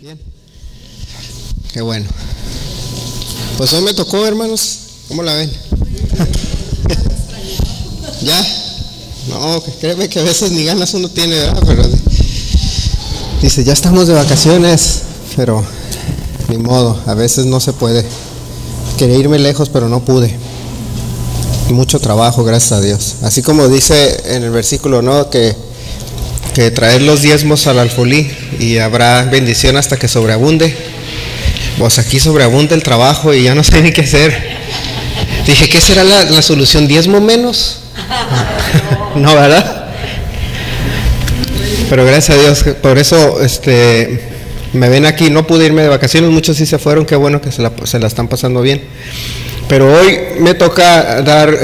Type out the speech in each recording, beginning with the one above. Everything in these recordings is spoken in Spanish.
Bien. Qué bueno. Pues hoy me tocó, hermanos. ¿Cómo la ven? ¿Ya? No, créeme que a veces ni ganas uno tiene, ¿verdad? Pero dice, ya estamos de vacaciones, pero ni modo, a veces no se puede. Quería irme lejos, pero no pude. Mucho trabajo, gracias a Dios. Así como dice en el versículo, ¿no? Que traer los diezmos al alfolí y habrá bendición hasta que sobreabunde. Pues aquí sobreabunda el trabajo y ya no sé ni qué hacer. Dije, ¿qué será la solución? ¿Diezmo menos? No, ¿verdad? Pero gracias a Dios, por eso me ven aquí. No pude irme de vacaciones, muchos sí se fueron, qué bueno que se la están pasando bien. Pero hoy me toca dar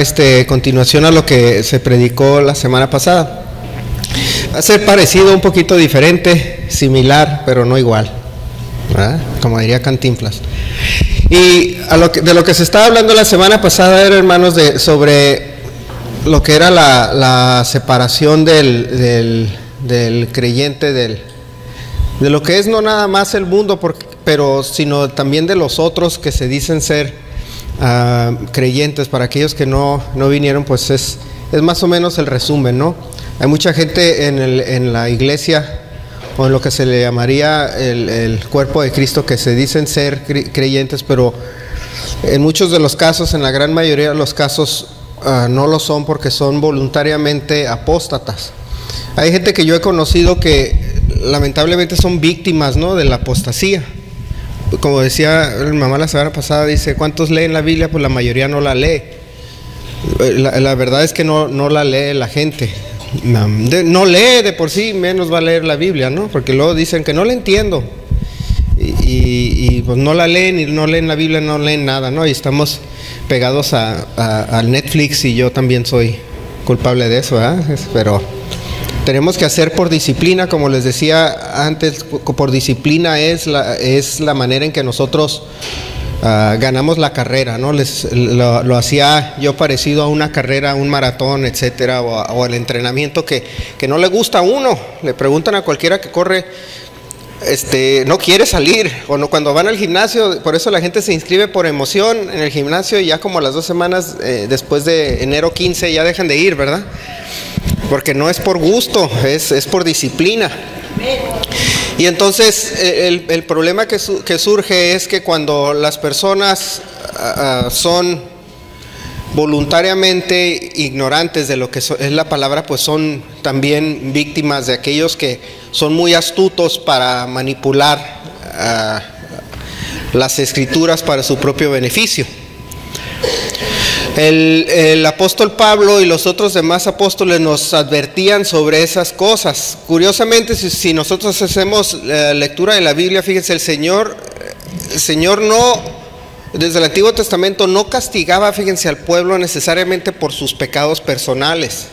continuación a lo que se predicó la semana pasada. Va a ser parecido, un poquito diferente, similar, pero no igual, ¿verdad? Como diría Cantinflas. Y de lo que se estaba hablando la semana pasada era, hermanos, sobre lo que era la separación del creyente de lo que es no nada más el mundo, pero sino también de los otros que se dicen ser creyentes. Para aquellos que no vinieron, pues es más o menos el resumen, ¿no? Hay mucha gente en la iglesia, o en lo que se le llamaría el cuerpo de Cristo, que se dicen ser creyentes, pero en muchos de los casos, en la gran mayoría de los casos, no lo son, porque son voluntariamente apóstatas. Hay gente que yo he conocido que lamentablemente son víctimas, ¿no?, de la apostasía. Como decía mi mamá la semana pasada, dice, ¿cuántos leen la Biblia? Pues la mayoría no la lee. La verdad es que no la lee la gente. No lee de por sí, menos va a leer la Biblia, ¿no? Porque luego dicen que no la entiendo. Y pues no la leen, y no leen la Biblia, no leen nada, ¿no? Y estamos pegados al Netflix, y yo también soy culpable de eso, ¿verdad? Pero tenemos que hacer por disciplina, como les decía antes, por disciplina es la manera en que nosotros ganamos la carrera, ¿no? Lo hacía yo parecido a una carrera, un maratón, etcétera, o el entrenamiento que no le gusta a uno. Le preguntan a cualquiera que corre, no quiere salir, o no, cuando van al gimnasio. Por eso la gente se inscribe por emoción en el gimnasio, y ya como a las 2 semanas después de enero 15 ya dejan de ir, ¿verdad? Porque no es por gusto, es por disciplina. Y entonces el problema que surge es que cuando las personas son voluntariamente ignorantes de lo que es la palabra, pues son también víctimas de aquellos que son muy astutos para manipular las escrituras para su propio beneficio. El apóstol Pablo y los otros demás apóstoles nos advertían sobre esas cosas. Curiosamente, si nosotros hacemos lectura de la Biblia, fíjense, el Señor no, desde el Antiguo Testamento, no castigaba, fíjense, al pueblo necesariamente por sus pecados personales.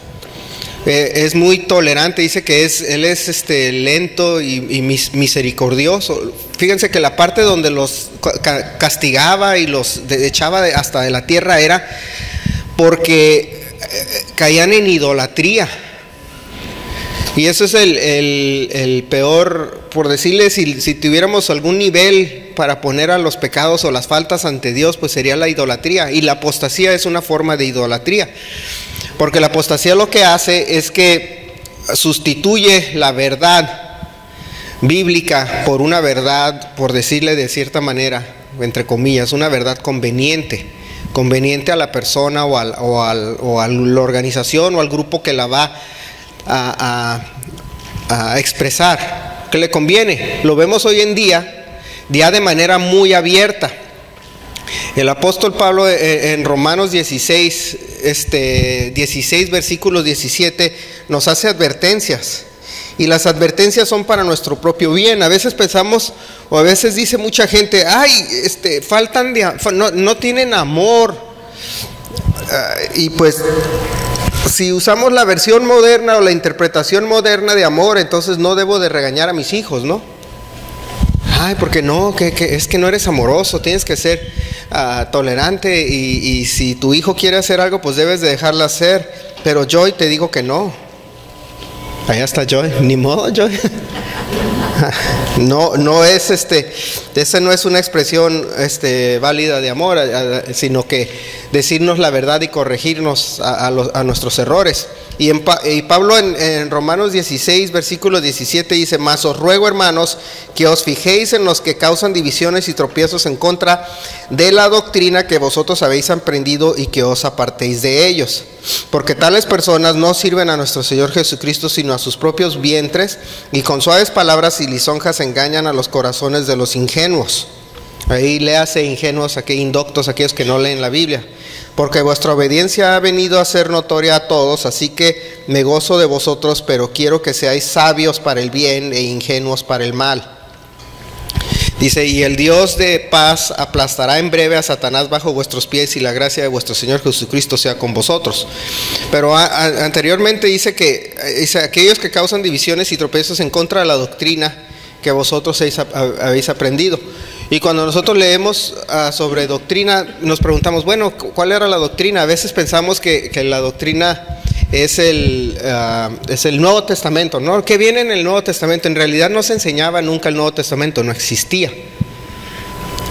Es muy tolerante, dice que Él es lento y misericordioso. Fíjense que la parte donde los castigaba y los echaba hasta de la tierra era porque caían en idolatría. Y eso es el peor, por decirles, si tuviéramos algún nivel para poner a los pecados o las faltas ante Dios, pues sería la idolatría. Y la apostasía es una forma de idolatría. Porque la apostasía lo que hace es que sustituye la verdad bíblica por una verdad, por decirle de cierta manera, entre comillas, una verdad conveniente a la persona o a la organización o al grupo que la va a expresar, que le conviene. Lo vemos hoy en día de manera muy abierta. El apóstol Pablo en Romanos 16 versículos 17 nos hace advertencias, y las advertencias son para nuestro propio bien. A veces pensamos, o a veces dice mucha gente, no tienen amor, y pues si usamos la versión moderna o la interpretación moderna de amor, entonces no debo de regañar a mis hijos, ¿no? Porque no, que es que no eres amoroso, tienes que ser tolerante, y si tu hijo quiere hacer algo, pues debes de dejarlo hacer. Pero Joy, te digo que no. Allá está Joy, ni modo, Joy. No es esa no es una expresión válida de amor, sino que decirnos la verdad y corregirnos a nuestros errores. Y Pablo en Romanos 16, versículo 17 dice: mas os ruego, hermanos, que os fijéis en los que causan divisiones y tropiezos en contra de la doctrina que vosotros habéis aprendido, y que os apartéis de ellos. Porque tales personas no sirven a nuestro Señor Jesucristo, sino a sus propios vientres, y con suaves palabras y lisonjas engañan a los corazones de los ingenuos. Ahí léase ingenuos, indoctos, aquellos que no leen la Biblia. Porque vuestra obediencia ha venido a ser notoria a todos, así que me gozo de vosotros, pero quiero que seáis sabios para el bien e ingenuos para el mal. Dice: y el Dios de paz aplastará en breve a Satanás bajo vuestros pies, y la gracia de vuestro Señor Jesucristo sea con vosotros. Pero anteriormente dice aquellos que causan divisiones y tropiezos en contra de la doctrina que vosotros habéis aprendido. Y cuando nosotros leemos sobre doctrina, nos preguntamos, bueno, ¿cuál era la doctrina? A veces pensamos que la doctrina es el Nuevo Testamento, ¿no? ¿Qué viene en el Nuevo Testamento? En realidad no se enseñaba nunca el Nuevo Testamento, no existía.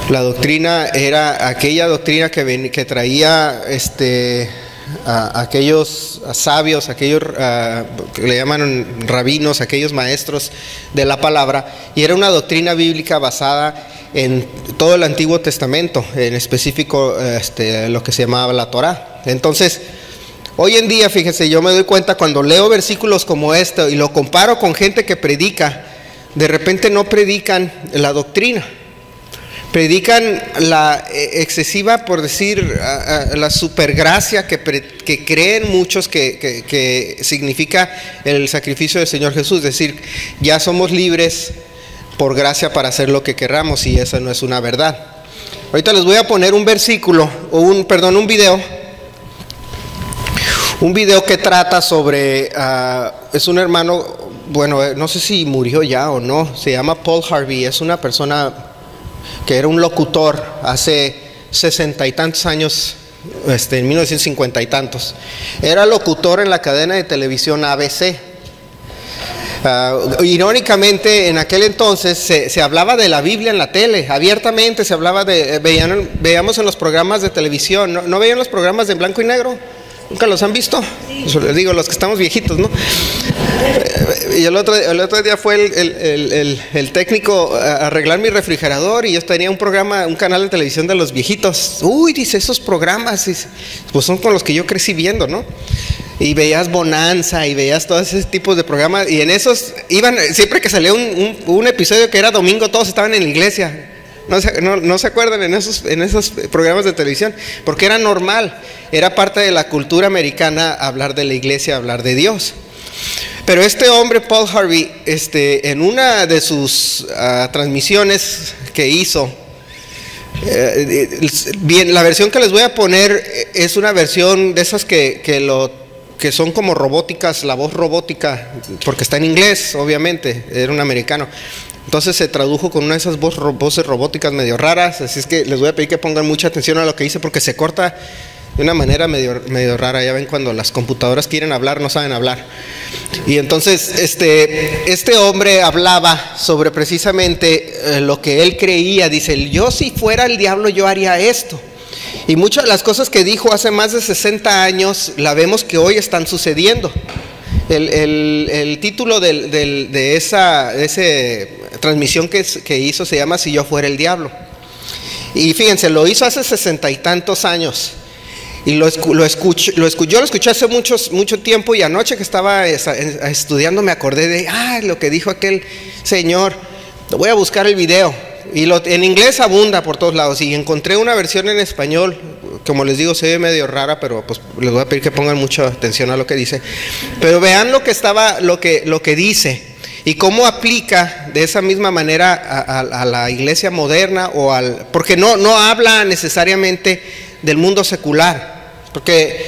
La doctrina era aquella doctrina que traía a aquellos sabios, aquellos que le llaman rabinos, aquellos maestros de la palabra, y era una doctrina bíblica basada en todo el Antiguo Testamento, en específico lo que se llamaba la Torá. Entonces, hoy en día, fíjese, yo me doy cuenta cuando leo versículos como este y lo comparo con gente que predica, de repente no predican la doctrina, predican la excesiva, por decir, la supergracia que creen muchos que significa el sacrificio del Señor Jesús. Es decir, ya somos libres por gracia para hacer lo que querramos, y esa no es una verdad. Ahorita les voy a poner un versículo, un video que trata sobre, es un hermano, bueno, no sé si murió ya o no, se llama Paul Harvey, es una persona que era un locutor hace 60 y tantos años, en 1950 y tantos. Era locutor en la cadena de televisión ABC. Irónicamente, en aquel entonces se hablaba de la Biblia en la tele, abiertamente se hablaba veíamos en los programas de televisión, ¿no veían los programas de blanco y negro? ¿Nunca los han visto? Eso les digo, los que estamos viejitos, ¿no? Y el otro día fue el técnico a arreglar mi refrigerador, y yo tenía un canal de televisión de los viejitos. Uy, dice, esos programas, pues son con los que yo crecí viendo, ¿no? Y veías Bonanza y veías todos esos tipos de programas, y en esos siempre que salía un episodio que era domingo, todos estaban en la iglesia. No se acuerdan en esos programas de televisión, porque era normal, era parte de la cultura americana hablar de la iglesia, hablar de Dios. Pero este hombre, Paul Harvey, en una de sus transmisiones que hizo, bien, la versión que les voy a poner es una versión de esas que son como robóticas, la voz robótica, porque está en inglés, obviamente, era un americano. Entonces se tradujo con una de esas voces robóticas medio raras, así es que les voy a pedir que pongan mucha atención a lo que dice, porque se corta de una manera medio rara. Ya ven, cuando las computadoras quieren hablar, no saben hablar. Y entonces este hombre hablaba sobre precisamente lo que él creía. Dice: yo si fuera el diablo, yo haría esto. Y muchas de las cosas que dijo hace más de 60 años, la vemos que hoy están sucediendo. El título de esa transmisión que hizo se llama Si yo fuera el diablo. Y fíjense, lo hizo hace 60 y tantos años. Y yo lo escuché hace mucho tiempo, y anoche que estaba estudiando me acordé de lo que dijo aquel señor. Voy a buscar el video. Y en inglés abunda por todos lados, y encontré una versión en español. Como les digo, se ve medio rara, pero pues les voy a pedir que pongan mucha atención a lo que dice. Pero vean lo que dice y cómo aplica de esa misma manera a la iglesia moderna, porque no habla necesariamente del mundo secular, porque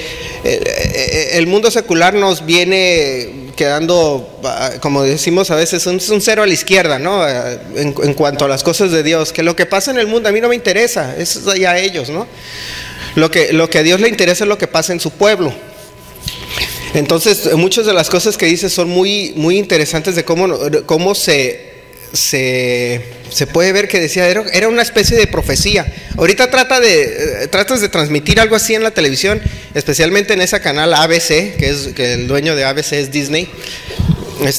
el mundo secular nos viene quedando, como decimos a veces, un cero a la izquierda, ¿no? En cuanto a las cosas de Dios, que lo que pasa en el mundo a mí no me interesa, es ya a ellos, ¿no? Lo que a Dios le interesa es lo que pasa en su pueblo. Entonces, muchas de las cosas que dice son muy, muy interesantes, de cómo se se puede ver que decía, era una especie de profecía. Ahorita tratas de transmitir algo así en la televisión, especialmente en ese canal ABC, que el dueño de ABC es Disney,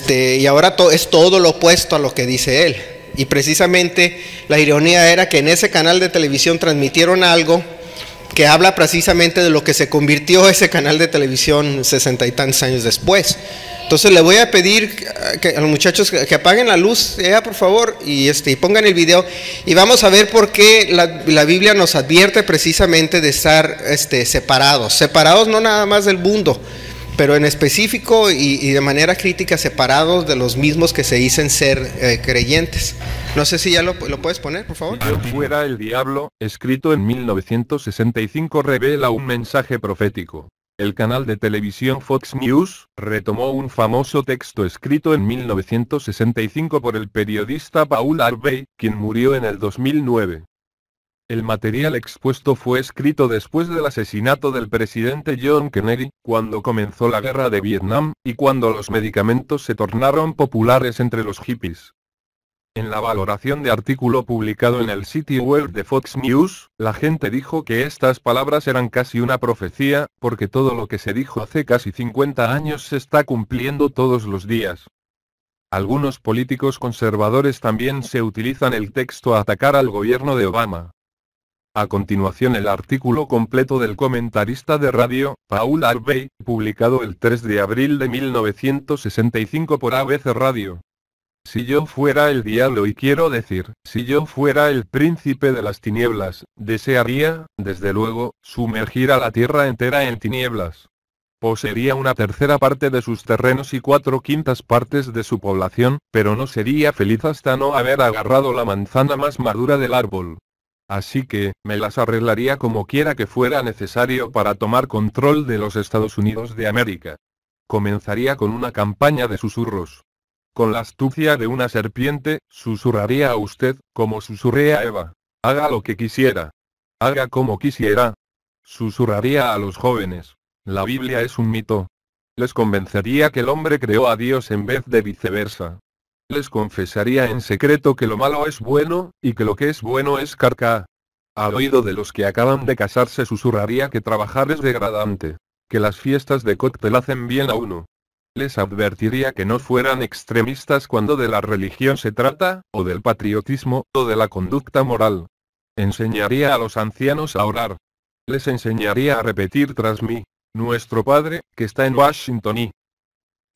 y ahora es todo lo opuesto a lo que dice él. Y precisamente la ironía era que en ese canal de televisión transmitieron algo que habla precisamente de lo que se convirtió ese canal de televisión 60 y tantos años después. Entonces le voy a pedir a los muchachos que apaguen la luz, por favor, y pongan el video, y vamos a ver por qué la Biblia nos advierte precisamente de estar separados no nada más del mundo, pero en específico y de manera crítica separados de los mismos que se dicen ser creyentes. No sé si ya lo puedes poner, por favor. Si yo fuera el diablo, escrito en 1965, revela un mensaje profético. El canal de televisión Fox News retomó un famoso texto escrito en 1965 por el periodista Paul Harvey, quien murió en el 2009. El material expuesto fue escrito después del asesinato del presidente John Kennedy, cuando comenzó la guerra de Vietnam, y cuando los medicamentos se tornaron populares entre los hippies. En la valoración de artículo publicado en el sitio web de Fox News, la gente dijo que estas palabras eran casi una profecía, porque todo lo que se dijo hace casi 50 años se está cumpliendo todos los días. Algunos políticos conservadores también se utilizan el texto a atacar al gobierno de Obama. A continuación el artículo completo del comentarista de radio, Paul Harvey, publicado el 3 de abril de 1965 por ABC Radio. Si yo fuera el diablo, y quiero decir, si yo fuera el príncipe de las tinieblas, desearía, desde luego, sumergir a la tierra entera en tinieblas. Poseería una tercera parte de sus terrenos y 4/5 partes de su población, pero no sería feliz hasta no haber agarrado la manzana más madura del árbol. Así que, me las arreglaría como quiera que fuera necesario para tomar control de los Estados Unidos de América. Comenzaría con una campaña de susurros. Con la astucia de una serpiente, susurraría a usted, como susurré a Eva. Haga lo que quisiera. Haga como quisiera. Susurraría a los jóvenes. La Biblia es un mito. Les convencería que el hombre creó a Dios en vez de viceversa. Les confesaría en secreto que lo malo es bueno, y que lo que es bueno es carca. Al oído de los que acaban de casarse susurraría que trabajar es degradante. Que las fiestas de cóctel hacen bien a uno. Les advertiría que no fueran extremistas cuando de la religión se trata, o del patriotismo, o de la conducta moral. Enseñaría a los ancianos a orar. Les enseñaría a repetir tras mí, nuestro Padre, que está en Washington y...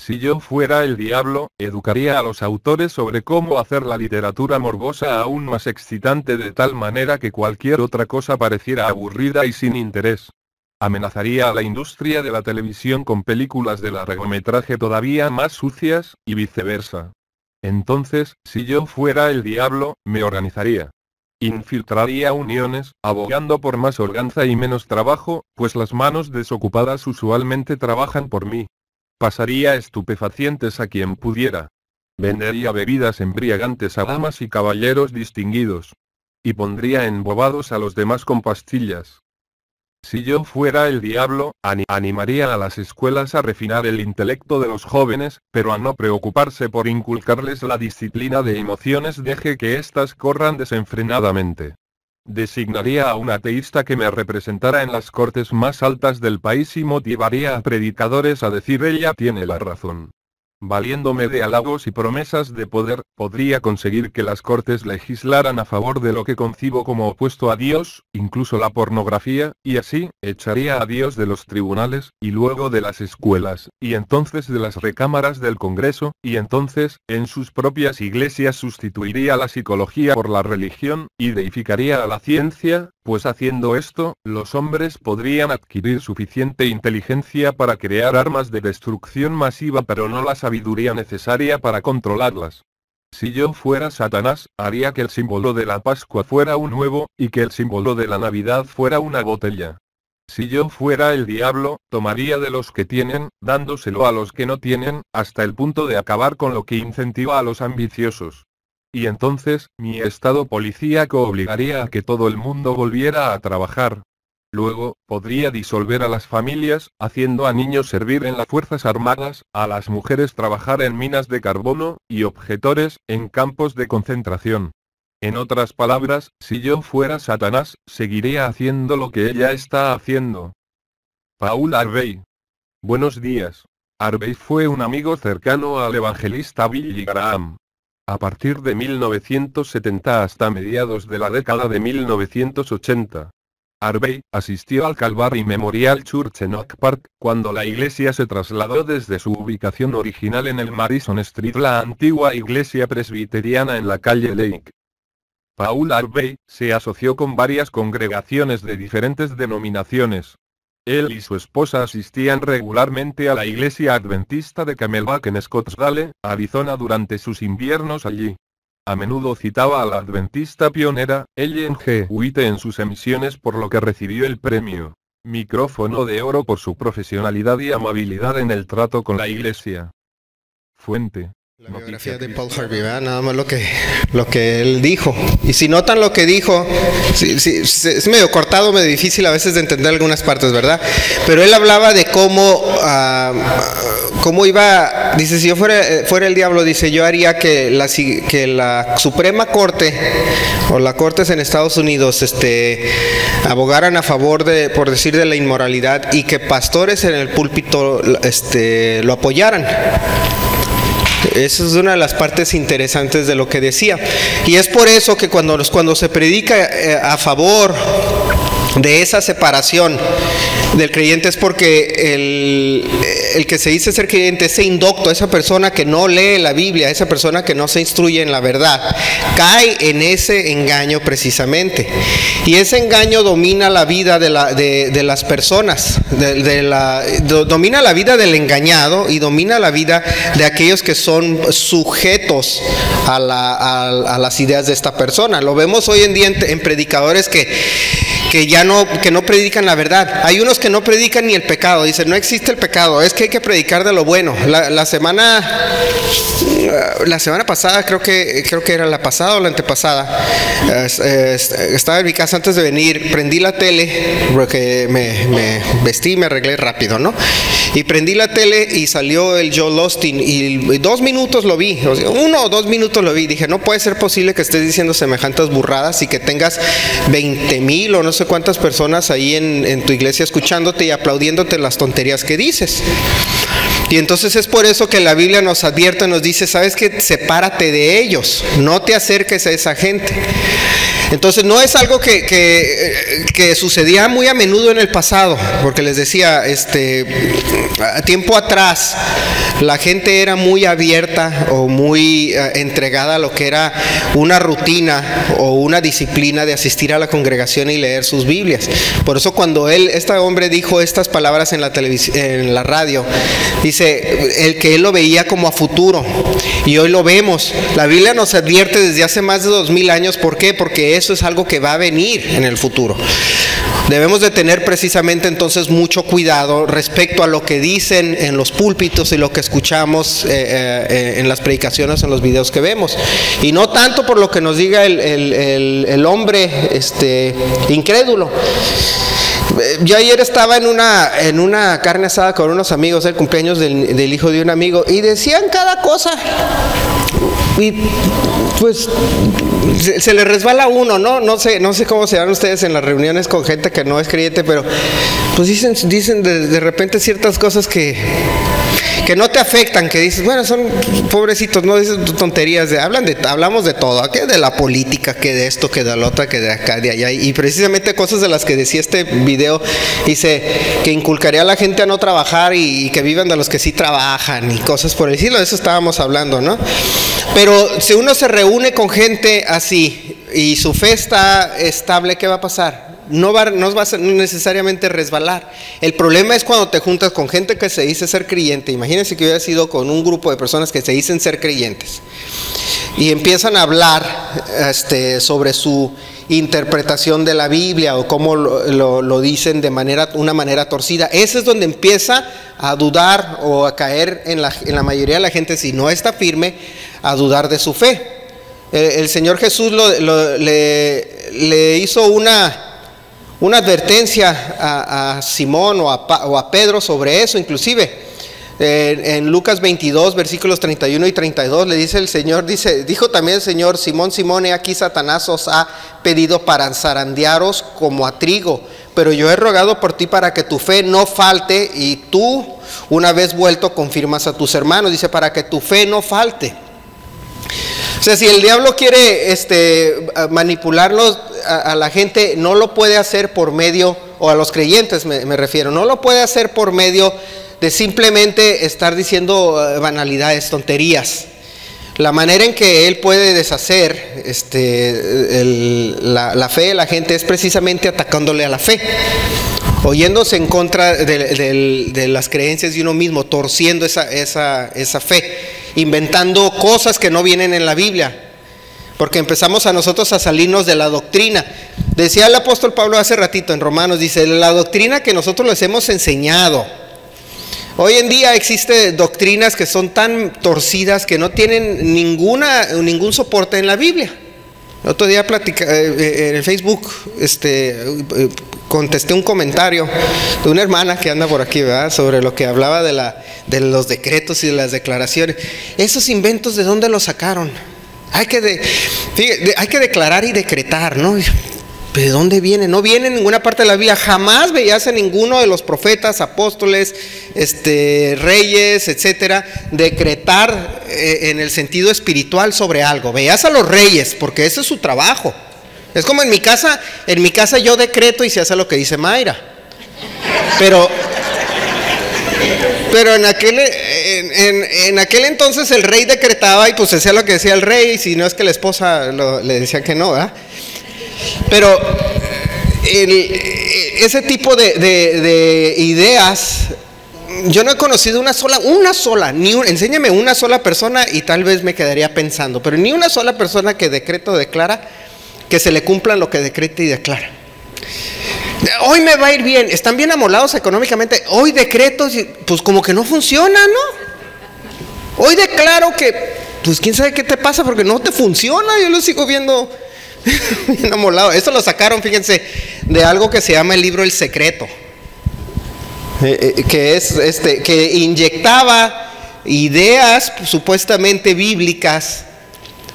Si yo fuera el diablo, educaría a los autores sobre cómo hacer la literatura morbosa aún más excitante de tal manera que cualquier otra cosa pareciera aburrida y sin interés. Amenazaría a la industria de la televisión con películas de largometraje todavía más sucias, y viceversa. Entonces, si yo fuera el diablo, me organizaría. Infiltraría uniones, abogando por más holganza y menos trabajo, pues las manos desocupadas usualmente trabajan por mí. Pasaría estupefacientes a quien pudiera. Vendería bebidas embriagantes a damas y caballeros distinguidos. Y pondría embobados a los demás con pastillas. Si yo fuera el diablo, animaría a las escuelas a refinar el intelecto de los jóvenes, pero a no preocuparse por inculcarles la disciplina de emociones, deje que éstas corran desenfrenadamente. Designaría a un ateísta que me representara en las cortes más altas del país y motivaría a predicadores a decir ella tiene la razón. Valiéndome de halagos y promesas de poder, podría conseguir que las cortes legislaran a favor de lo que concibo como opuesto a Dios, incluso la pornografía, y así, echaría a Dios de los tribunales, y luego de las escuelas, y entonces de las recámaras del Congreso, y entonces, en sus propias iglesias sustituiría la psicología por la religión, y deificaría a la ciencia, pues haciendo esto, los hombres podrían adquirir suficiente inteligencia para crear armas de destrucción masiva pero no la sabiduría necesaria para controlarlas. Si yo fuera Satanás, haría que el símbolo de la Pascua fuera un huevo, y que el símbolo de la Navidad fuera una botella. Si yo fuera el diablo, tomaría de los que tienen, dándoselo a los que no tienen, hasta el punto de acabar con lo que incentiva a los ambiciosos. Y entonces, mi estado policíaco obligaría a que todo el mundo volviera a trabajar. Luego, podría disolver a las familias, haciendo a niños servir en las fuerzas armadas, a las mujeres trabajar en minas de carbono, y objetores, en campos de concentración. En otras palabras, si yo fuera Satanás, seguiría haciendo lo que ella está haciendo. Paul Harvey. Buenos días. Harvey fue un amigo cercano al evangelista Billy Graham. A partir de 1970 hasta mediados de la década de 1980. Harvey asistió al Calvary Memorial Church en Oak Park, cuando la iglesia se trasladó desde su ubicación original en el Madison Street, la antigua iglesia presbiteriana en la calle Lake. Paul Harvey se asoció con varias congregaciones de diferentes denominaciones. Él y su esposa asistían regularmente a la iglesia adventista de Camelback en Scottsdale, Arizona durante sus inviernos allí. A menudo citaba a la adventista pionera, Ellen G. White en sus emisiones, por lo que recibió el premio Micrófono de Oro por su profesionalidad y amabilidad en el trato con la iglesia. Fuente. La biografía de Paul Harvey, ¿verdad? Nada más lo que él dijo. Y si notan lo que dijo, es medio cortado, medio difícil a veces de entender algunas partes, ¿verdad? Pero él hablaba de cómo iba, dice, si yo fuera el diablo, dice, yo haría que la Suprema Corte, o la Cortes en Estados Unidos, abogaran a favor de, por decir, de la inmoralidad, y que pastores en el púlpito, lo apoyaran. Esa es una de las partes interesantes de lo que decía. Y es por eso que cuando se predica a favor de esa separación del creyente, es porque el que se dice ser creyente, ese indocto, esa persona que no lee la Biblia, esa persona que no se instruye en la verdad, cae en ese engaño precisamente. Y ese engaño domina la vida de las personas, domina la vida del engañado y domina la vida de aquellos que son sujetos a las ideas de esta persona. Lo vemos hoy en día en predicadores que no predican la verdad. Hay unos que no predican ni el pecado, dicen no existe el pecado, es que hay que predicar de lo bueno. La semana pasada, creo que era la pasada o la antepasada, estaba en mi casa antes de venir, prendí la tele, porque me vestí y me arreglé rápido, ¿no? Y prendí la tele y salió el Joel Osteen y 2 minutos lo vi, 1 o 2 minutos lo vi. Dije, no puede ser posible que estés diciendo semejantes burradas y que tengas 20,000 o no sé cuántas personas ahí en tu iglesia escuchándote y aplaudiéndote las tonterías que dices. Y entonces es por eso que la Biblia nos advierte, nos dice, ¿sabes qué? Sepárate de ellos, no te acerques a esa gente. Entonces no es algo que sucedía muy a menudo en el pasado, porque les decía, tiempo atrás la gente era muy abierta o muy entregada a lo que era una rutina o una disciplina de asistir a la congregación y leer sus Biblias. Por eso cuando este hombre dijo estas palabras en la televisión, en la radio, dice que él lo veía como a futuro, y hoy lo vemos. La Biblia nos advierte desde hace más de 2000 años. ¿Por qué? Porque eso es algo que va a venir en el futuro. Debemos de tener precisamente entonces mucho cuidado respecto a lo que dicen en los púlpitos y lo que escuchamos en las predicaciones, en los videos que vemos, y no tanto por lo que nos diga el hombre incrédulo. Yo ayer estaba en una carne asada con unos amigos, el cumpleaños del hijo de un amigo, y decían cada cosa. Y pues se le resbala a uno, ¿no? No sé cómo se dan ustedes en las reuniones con gente que no es creyente, pero pues dicen de repente ciertas cosas que no te afectan, que dices, bueno, son pobrecitos, no dicen tonterías, hablamos de todo, que de la política, que de esto, que de la otra, que de acá, de allá, y precisamente cosas de las que decía este video, dice que inculcaría a la gente a no trabajar y que vivan de los que sí trabajan y cosas por el estilo. De eso estábamos hablando, ¿no? Pero si uno se reúne con gente así y su fe está estable, ¿qué va a pasar? No va a necesariamente resbalar. El problema es cuando te juntas con gente que se dice ser creyente. Imagínense que hubiera sido con un grupo de personas que se dicen ser creyentes y empiezan a hablar sobre su interpretación de la Biblia o cómo lo dicen de una manera torcida. Ese es donde empieza a dudar o a caer en la mayoría de la gente, si no está firme, a dudar de su fe. El Señor Jesús le hizo una advertencia a Simón o a Pedro sobre eso, inclusive. En Lucas 22, versículos 31 y 32, le dice el Señor, dijo también el Señor: Simón, Simón, he aquí Satanás os ha pedido para zarandearos como a trigo, pero yo he rogado por ti para que tu fe no falte, y tú, una vez vuelto, confirmas a tus hermanos. Dice, para que tu fe no falte. O sea, si el diablo quiere manipularlos a la gente, no lo puede hacer por medio, o a los creyentes me refiero, no lo puede hacer por medio de simplemente estar diciendo banalidades, tonterías. La manera en que él puede deshacer la fe de la gente es precisamente atacándole a la fe, oyéndose en contra de las creencias de uno mismo, torciendo esa fe, inventando cosas que no vienen en la Biblia, porque empezamos a nosotros a salirnos de la doctrina. Decía el apóstol Pablo hace ratito en Romanos, dice, la doctrina que nosotros les hemos enseñado. Hoy en día existen doctrinas que son tan torcidas que no tienen ningún soporte en la Biblia. El otro día en el Facebook contesté un comentario de una hermana que anda por aquí, ¿verdad?, sobre lo que hablaba de los decretos y de las declaraciones. Esos inventos, ¿de dónde los sacaron? Hay que declarar y decretar, ¿no? ¿De dónde viene? No viene en ninguna parte de la Biblia. Jamás veías a ninguno de los profetas, apóstoles, reyes, etcétera, decretar en el sentido espiritual sobre algo. Veías a los reyes, porque ese es su trabajo. Es como en mi casa yo decreto y se hace lo que dice Mayra. Pero en aquel entonces el rey decretaba y pues hacía lo que decía el rey, y si no es que la esposa le decía que no, ¿verdad? Pero ese tipo de ideas, yo no he conocido enséñame una sola persona y tal vez me quedaría pensando, pero ni una sola persona que decreta o declara que se le cumplan lo que decreta y declara. Hoy me va a ir bien, están bien amolados económicamente, hoy decreto, pues como que no funciona, ¿no? Hoy declaro que, pues quién sabe qué te pasa porque no te funciona, yo lo sigo viendo bien amolado. Esto lo sacaron, fíjense, de algo que se llama el libro El Secreto, que inyectaba ideas supuestamente bíblicas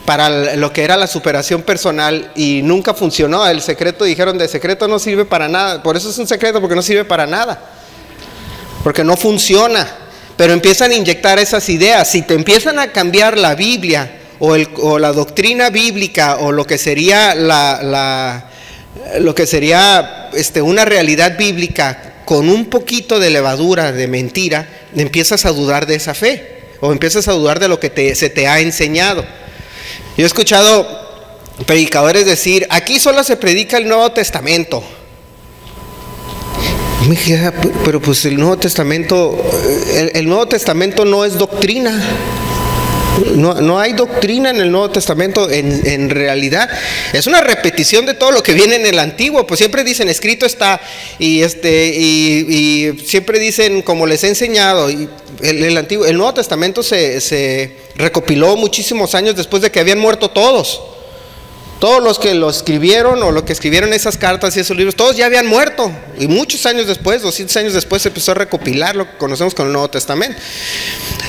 para lo que era la superación personal, y nunca funcionó. El secreto, dijeron, de secreto no sirve para nada. Por eso es un secreto, porque no sirve para nada, porque no funciona. Pero empiezan a inyectar esas ideas. Si te empiezan a cambiar la Biblia o la doctrina bíblica, o lo que sería una realidad bíblica con un poquito de levadura de mentira, empiezas a dudar de esa fe, o empiezas a dudar de lo que se te ha enseñado. Yo he escuchado predicadores decir, aquí solo se predica el Nuevo Testamento. Pero pues el Nuevo Testamento no es doctrina. No hay doctrina en el Nuevo Testamento. En realidad es una repetición de todo lo que viene en el Antiguo. Pues siempre dicen escrito está, y siempre dicen como les he enseñado. Y el Nuevo Testamento se recopiló muchísimos años después de que habían muerto todos los que lo escribieron, o lo que escribieron esas cartas y esos libros, todos ya habían muerto, y muchos años después, 200 años después, se empezó a recopilar lo que conocemos con el Nuevo Testamento.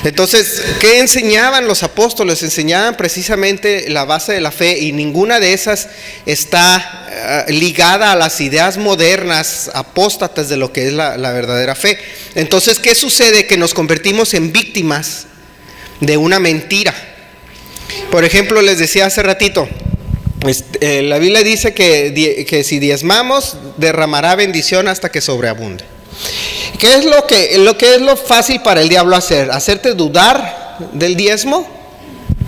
Entonces, ¿qué enseñaban los apóstoles? Enseñaban precisamente la base de la fe, y ninguna de esas está ligada a las ideas modernas, apóstatas de lo que es la verdadera fe. Entonces, ¿qué sucede? Que nos convertimos en víctimas de una mentira. Por ejemplo, les decía hace ratito, la Biblia dice que si diezmamos, derramará bendición hasta que sobreabunde. ¿Qué es lo que es lo fácil para el diablo hacer? ¿Hacerte dudar del diezmo?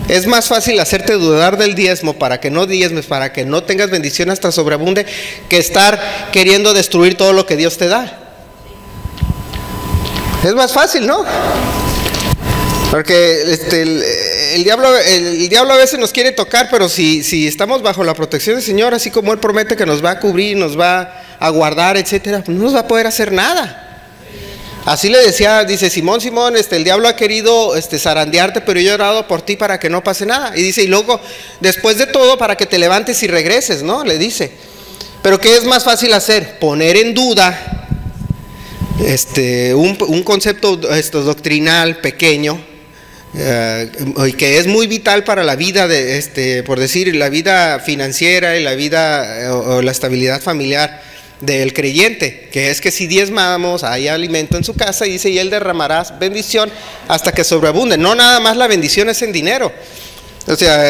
Es más fácil hacerte dudar del diezmo para que no diezmes, para que no tengas bendición hasta sobreabunde, que estar queriendo destruir todo lo que Dios te da. Es más fácil, ¿no? Porque el diablo a veces nos quiere tocar, pero si estamos bajo la protección del Señor, así como Él promete que nos va a cubrir, nos va a guardar, etcétera, pues no nos va a poder hacer nada. Así le decía, dice Simón, el diablo ha querido zarandearte, pero yo he orado por ti para que no pase nada. Y dice, y luego, después de todo, para que te levantes y regreses, ¿no? Le dice. Pero ¿qué es más fácil hacer? Poner en duda un concepto doctrinal pequeño, que es muy vital para la vida por decir, la vida financiera y la vida o la estabilidad familiar del creyente, que es que si diezmamos hay alimento en su casa, y dice, y él derramará bendición hasta que sobreabunde. No nada más la bendición es en dinero. O sea,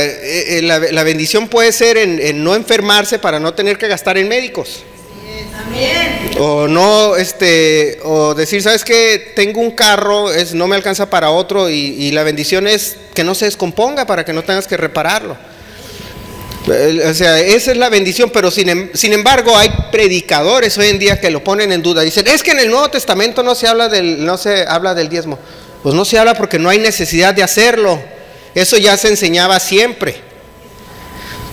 la bendición puede ser en no enfermarse para no tener que gastar en médicos. O no, o decir, ¿sabes qué? Tengo un carro, no me alcanza para otro, y la bendición es que no se descomponga para que no tengas que repararlo. O sea, esa es la bendición, pero sin embargo hay predicadores hoy en día que lo ponen en duda. Dicen, es que en el Nuevo Testamento no se habla del diezmo. Pues no se habla porque no hay necesidad de hacerlo. Eso ya se enseñaba siempre.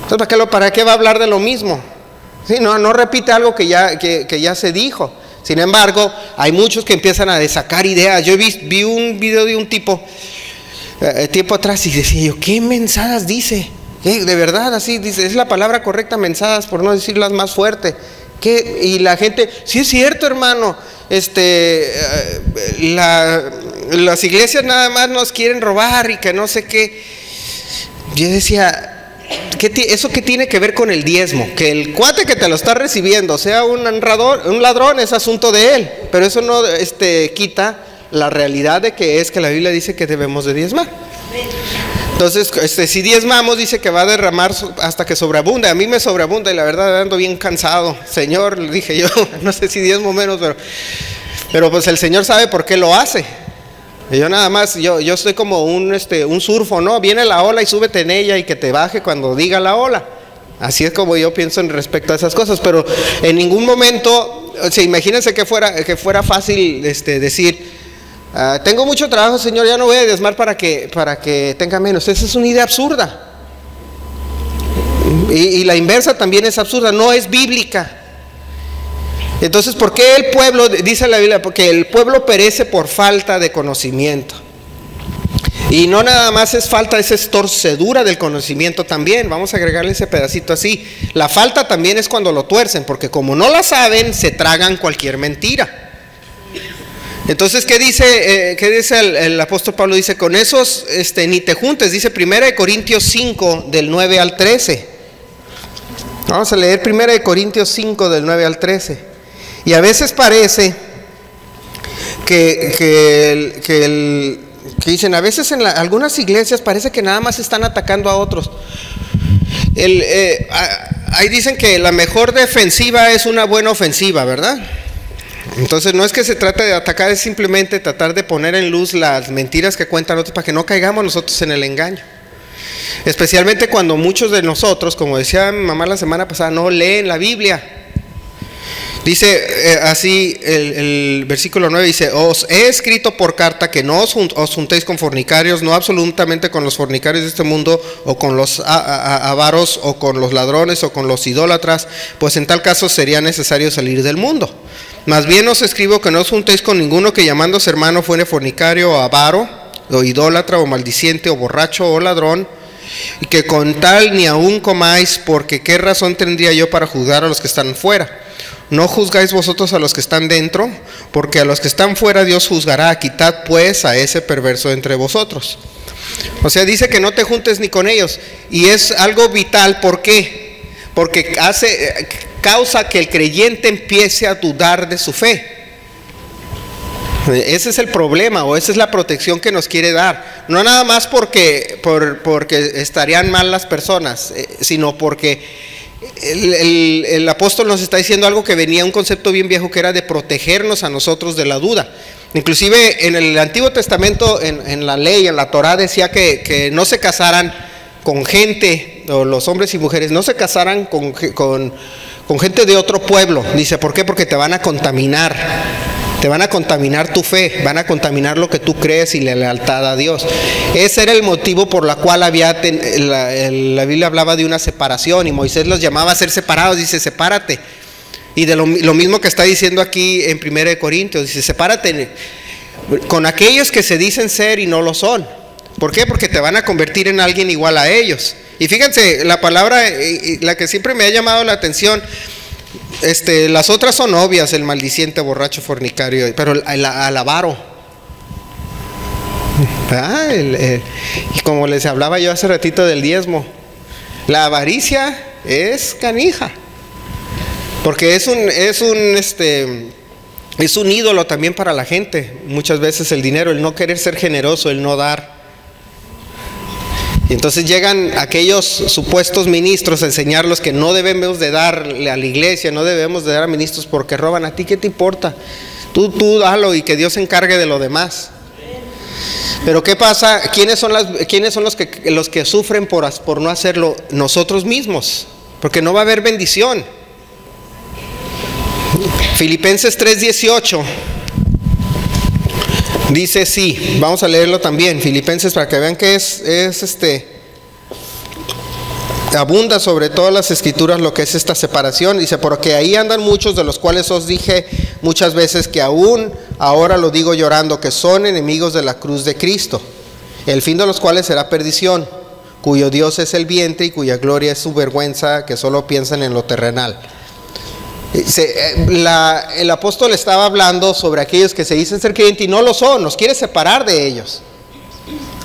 Entonces, ¿para qué va a hablar de lo mismo? Sí, no repite algo que ya se dijo. Sin embargo, hay muchos que empiezan a sacar ideas. Yo vi un video de un tipo tiempo atrás y decía yo, ¿qué mensadas dice? De verdad, así dice, es la palabra correcta, mensadas, por no decirlas más fuerte. Y la gente, sí es cierto, hermano, las iglesias nada más nos quieren robar y que no sé qué. Yo decía, ¿eso qué tiene que ver con el diezmo? Que el cuate que te lo está recibiendo sea un ladrón, es asunto de él, pero eso no quita la realidad de que la Biblia dice que debemos de diezmar. Entonces, si diezmamos, dice que va a derramar hasta que sobreabunde. A mí me sobreabunda y la verdad ando bien cansado. Señor, le dije yo, no sé si diezmo menos, pero pues el Señor sabe por qué lo hace. Y yo nada más, yo estoy como un surfo, ¿no? Viene la ola y súbete en ella y que te baje cuando diga la ola. Así es como yo pienso en respecto a esas cosas, pero en ningún momento, o sea, imagínense que fuera fácil decir, tengo mucho trabajo, Señor, ya no voy a diezmar para que tenga menos. Esa es una idea absurda. Y la inversa también es absurda, no es bíblica. Entonces, ¿por qué el pueblo, dice la Biblia? Porque el pueblo perece por falta de conocimiento. Y no nada más es falta, es torcedura del conocimiento también. Vamos a agregarle ese pedacito así. La falta también es cuando lo tuercen, porque como no la saben, se tragan cualquier mentira. Entonces, ¿qué dice el apóstol Pablo? Dice, con esos ni te juntes. Dice 1 Corintios 5, del 9 al 13. Vamos a leer 1 Corintios 5, del 9 al 13. Y a veces parece que dicen, a veces en algunas iglesias parece que nada más están atacando a otros. Ahí dicen que la mejor defensiva es una buena ofensiva, ¿verdad? Entonces no es que se trate de atacar, es simplemente tratar de poner en luz las mentiras que cuentan otros para que no caigamos nosotros en el engaño. Especialmente cuando muchos de nosotros, como decía mi mamá la semana pasada, no leen la Biblia. Dice así el versículo 9, dice, os he escrito por carta que no os juntéis con fornicarios, no absolutamente con los fornicarios de este mundo, o con los avaros, o con los ladrones, o con los idólatras, pues en tal caso sería necesario salir del mundo. Más bien os escribo que no os juntéis con ninguno que llamándose hermano fuere fornicario, o avaro, o idólatra, o maldiciente, o borracho, o ladrón, y que con tal ni aún comáis, porque qué razón tendría yo para juzgar a los que están fuera. No juzgáis vosotros a los que están dentro, porque a los que están fuera Dios juzgará. Quitad pues a ese perverso entre vosotros. O sea, dice que no te juntes ni con ellos. Y es algo vital, ¿por qué? Porque causa que el creyente empiece a dudar de su fe. Ese es el problema, o esa es la protección que nos quiere dar. No nada más porque estarían mal las personas, sino porque el apóstol nos está diciendo algo que venía, un concepto bien viejo, que era de protegernos a nosotros de la duda. Inclusive en el Antiguo Testamento, en la ley, en la Torá, decía que no se casaran con gente, o los hombres y mujeres, no se casaran con gente de otro pueblo. Dice, ¿por qué? Porque te van a contaminar. Te van a contaminar tu fe, van a contaminar lo que tú crees y la lealtad a Dios. Ese era el motivo por la cual la Biblia hablaba de una separación, y Moisés los llamaba a ser separados. Dice, sepárate. Y de lo mismo que está diciendo aquí en 1 Corintios, dice, sepárate con aquellos que se dicen ser y no lo son. ¿Por qué? Porque te van a convertir en alguien igual a ellos. Y fíjense, la palabra, la que siempre me ha llamado la atención, Las otras son obvias, el maldiciente, borracho, fornicario, pero el avaro. Y como les hablaba yo hace ratito del diezmo, la avaricia es canija, porque es un ídolo también para la gente. Muchas veces el dinero, el no querer ser generoso, el no dar. Y entonces llegan aquellos supuestos ministros a enseñarlos que no debemos de darle a la iglesia, no debemos de dar a ministros porque roban. ¿A ti qué te importa? Tú dalo y que Dios se encargue de lo demás. Pero ¿qué pasa? ¿Quiénes son los que sufren por no hacerlo? Nosotros mismos, porque no va a haber bendición. Filipenses 3:18 dice sí, vamos a leerlo también, Filipenses, para que vean que abunda sobre todas las escrituras lo que es esta separación. Dice, porque ahí andan muchos, de los cuales os dije muchas veces que aún ahora lo digo llorando, que son enemigos de la cruz de Cristo, el fin de los cuales será perdición, cuyo Dios es el vientre y cuya gloria es su vergüenza, que solo piensan en lo terrenal. El apóstol estaba hablando sobre aquellos que se dicen ser creyentes y no lo son, nos quiere separar de ellos.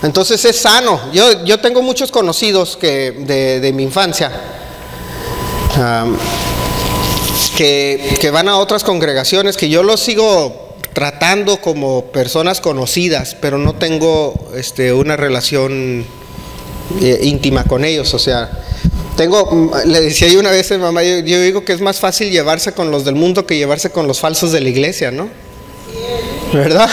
Entonces es sano. Yo tengo muchos conocidos de mi infancia que van a otras congregaciones, que yo los sigo tratando como personas conocidas, pero no tengo una relación íntima con ellos. O sea, le decía yo una vez a mi mamá, yo digo que es más fácil llevarse con los del mundo que llevarse con los falsos de la iglesia, ¿no? ¿Verdad?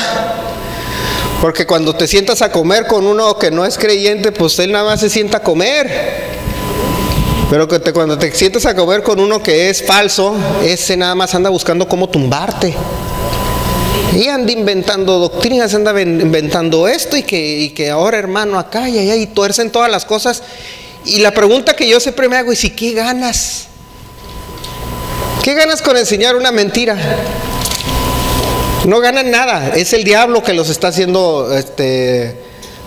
Porque cuando te sientas a comer con uno que no es creyente, pues él nada más se sienta a comer. Pero cuando te sientas a comer con uno que es falso, ese nada más anda buscando cómo tumbarte. Y anda inventando doctrinas, anda inventando esto y que ahora hermano acá y allá, y tuercen todas las cosas. Y la pregunta que yo siempre me hago es, ¿y qué ganas? ¿Qué ganas con enseñar una mentira? No ganan nada, es el diablo que los está haciendo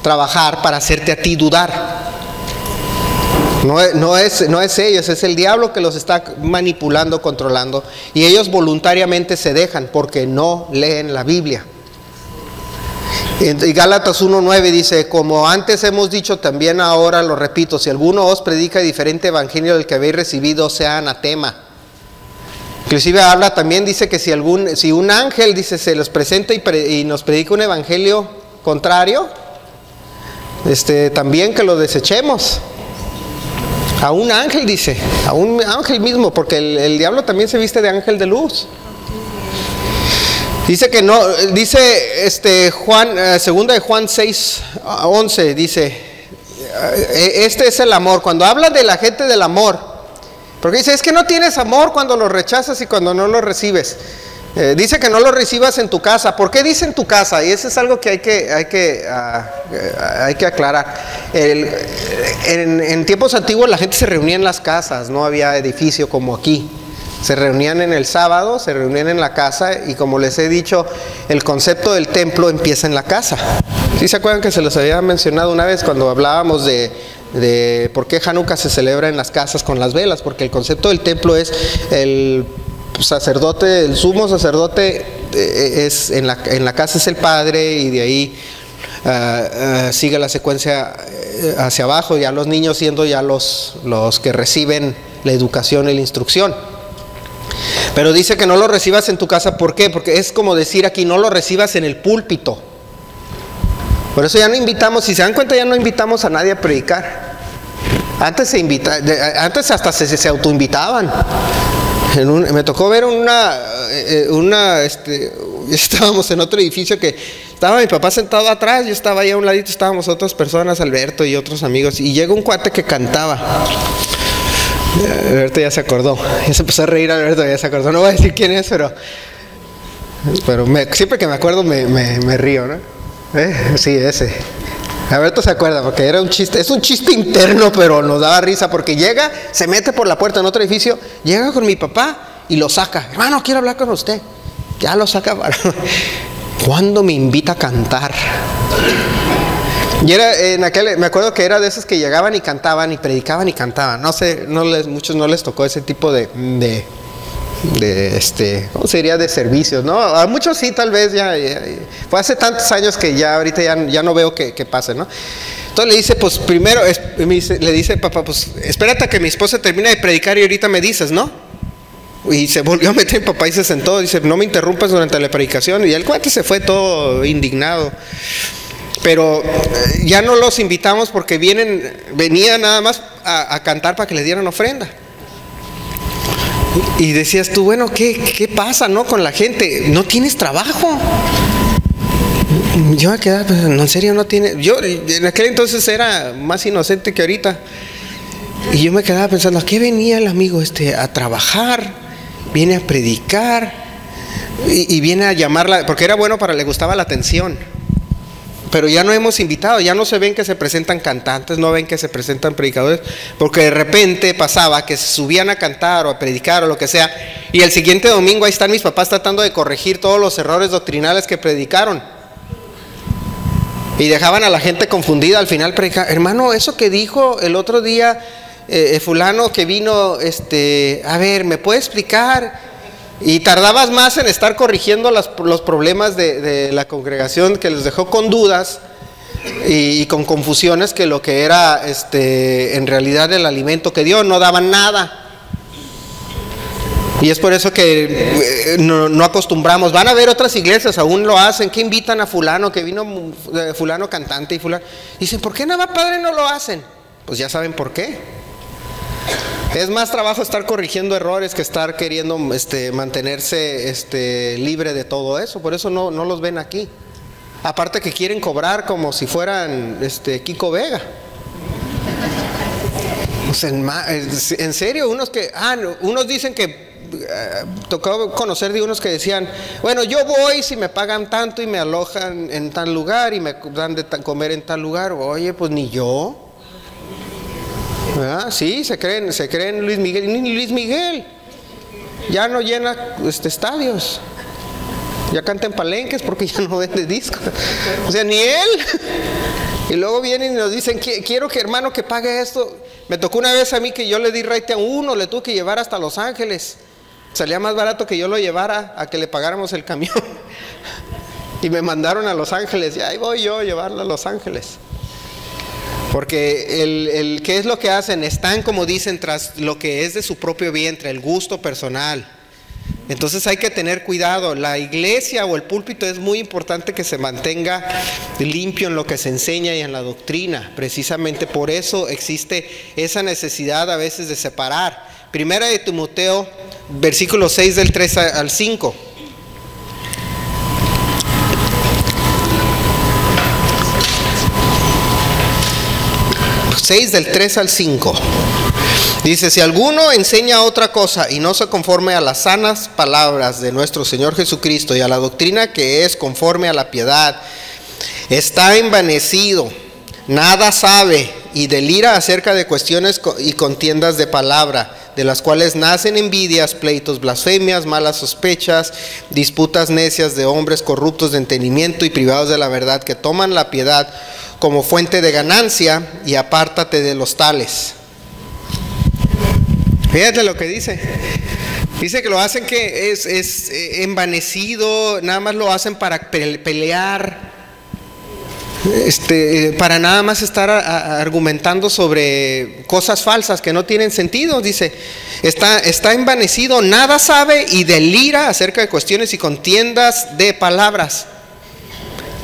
trabajar para hacerte a ti dudar. No es ellos, es el diablo que los está manipulando, controlando, y ellos voluntariamente se dejan porque no leen la Biblia. Y Gálatas 1:9 dice, como antes hemos dicho, también ahora lo repito, si alguno os predica diferente evangelio del que habéis recibido, sea anatema. Inclusive habla también, dice que si un ángel, dice, se los presenta y nos predica un evangelio contrario, también que lo desechemos. A un ángel, dice, a un ángel mismo, porque el diablo también se viste de ángel de luz. Dice que no, dice Juan, segunda de Juan 6:11, dice, este es el amor. Cuando habla de la gente del amor, porque dice, es que no tienes amor cuando lo rechazas y cuando no lo recibes. Dice que no lo recibas en tu casa. ¿Por qué dice en tu casa? Y eso es algo que hay que aclarar. En tiempos antiguos la gente se reunía en las casas, no había edificio como aquí. Se reunían en el sábado, se reunían en la casa, y como les he dicho, el concepto del templo empieza en la casa. ¿Sí se acuerdan que se los había mencionado una vez cuando hablábamos de por qué Hanukkah se celebra en las casas con las velas? Porque el concepto del templo es el sacerdote, el sumo sacerdote es en la casa es el padre, y de ahí sigue la secuencia hacia abajo, ya los niños siendo ya los que reciben la educación y la instrucción. Pero dice que no lo recibas en tu casa. ¿Por qué? Porque es como decir aquí, no lo recibas en el púlpito. Por eso ya no invitamos, si se dan cuenta, ya no invitamos a nadie a predicar. Antes hasta se autoinvitaban. Me tocó ver estábamos en otro edificio que estaba mi papá sentado atrás, yo estaba ahí a un ladito, estábamos otras personas, Alberto y otros amigos, y llega un cuate que cantaba. Alberto ya se acordó, ya se empezó a reír. Alberto ya se acordó, no voy a decir quién es, pero siempre que me acuerdo me río, ¿no? Sí, ese Alberto se acuerda, porque era un chiste, es un chiste interno, pero nos daba risa, porque llega, se mete por la puerta en otro edificio, llega con mi papá y lo saca. Hermano, quiero hablar con usted. Ya lo saca para... ¿Cuándo me invita a cantar? Y era me acuerdo que era de esos que llegaban y cantaban y predicaban y cantaban. No sé, muchos no les tocó ese tipo de ¿cómo sería? De servicios, ¿no? A muchos sí, tal vez ya fue hace tantos años que ya ahorita ya no veo que pase, ¿no? Entonces le dice, pues primero, le dice papá, pues espérate a que mi esposa termine de predicar y ahorita me dices, ¿no? Y se volvió a meter papá y se sentó, dice, no me interrumpas durante la predicación. Y el cuate se fue todo indignado. Pero ya no los invitamos porque venía nada más a cantar para que le dieran ofrenda. Y decías tú, bueno, ¿qué pasa, no? Con la gente, no tienes trabajo. Yo me quedaba pensando, en serio no tiene. Yo en aquel entonces era más inocente que ahorita. Y yo me quedaba pensando, ¿a qué venía el amigo a trabajar? Viene a predicar y viene a llamarla, porque era bueno le gustaba la atención. Pero ya no hemos invitado, ya no se ven que se presentan cantantes, no ven que se presentan predicadores, porque de repente pasaba que se subían a cantar o a predicar o lo que sea, y el siguiente domingo ahí están mis papás tratando de corregir todos los errores doctrinales que predicaron. Y dejaban a la gente confundida. Al final predicaban, hermano, eso que dijo el otro día fulano que vino, a ver, ¿me puede explicar? Y tardabas más en estar corrigiendo los problemas de la congregación, que les dejó con dudas y con confusiones, que lo que era en realidad el alimento que dio. No daban nada. Y es por eso que no acostumbramos. Van a ver otras iglesias, aún lo hacen, que invitan a fulano, que vino fulano cantante y fulano. Dicen, ¿por qué nada padre no lo hacen? Pues ya saben por qué. Es más trabajo estar corrigiendo errores que estar queriendo mantenerse libre de todo eso. Por eso no los ven aquí. Aparte que quieren cobrar como si fueran Kiko Vega. Pues en serio, unos dicen que tocó conocer de unos que decían, bueno, yo voy si me pagan tanto y me alojan en tal lugar y me dan de comer en tal lugar. Oye, pues ni yo. Sí, se creen Luis Miguel. Ni Luis Miguel ya no llena estadios, ya canta en palenques porque ya no vende discos. O sea, ni él. Y luego vienen y nos dicen, quiero que hermano que pague esto. Me tocó una vez a mí que yo le di raite a uno, le tuve que llevar hasta Los Ángeles. Salía más barato que yo lo llevara a que le pagáramos el camión. Y me mandaron a Los Ángeles, y ahí voy yo a llevarlo a Los Ángeles. Porque ¿qué es lo que hacen? Están, como dicen, tras lo que es de su propio vientre, el gusto personal. Entonces hay que tener cuidado. La iglesia o el púlpito es muy importante que se mantenga limpio en lo que se enseña y en la doctrina. Precisamente por eso existe esa necesidad a veces de separar. Primera de Timoteo, versículo 6 del 3 al 5. 6 del 3 al 5. Dice, si alguno enseña otra cosa y no se conforme a las sanas palabras de nuestro Señor Jesucristo y a la doctrina que es conforme a la piedad, está envanecido, nada sabe y delira acerca de cuestiones y contiendas de palabra, de las cuales nacen envidias, pleitos, blasfemias, malas sospechas, disputas necias de hombres corruptos de entendimiento y privados de la verdad, que toman la piedad como fuente de ganancia, y apártate de los tales. Fíjate lo que dice. Dice que lo hacen que es envanecido, nada más lo hacen para pelear, para nada más estar argumentando sobre cosas falsas que no tienen sentido. Dice, está envanecido, nada sabe y delira acerca de cuestiones y contiendas de palabras.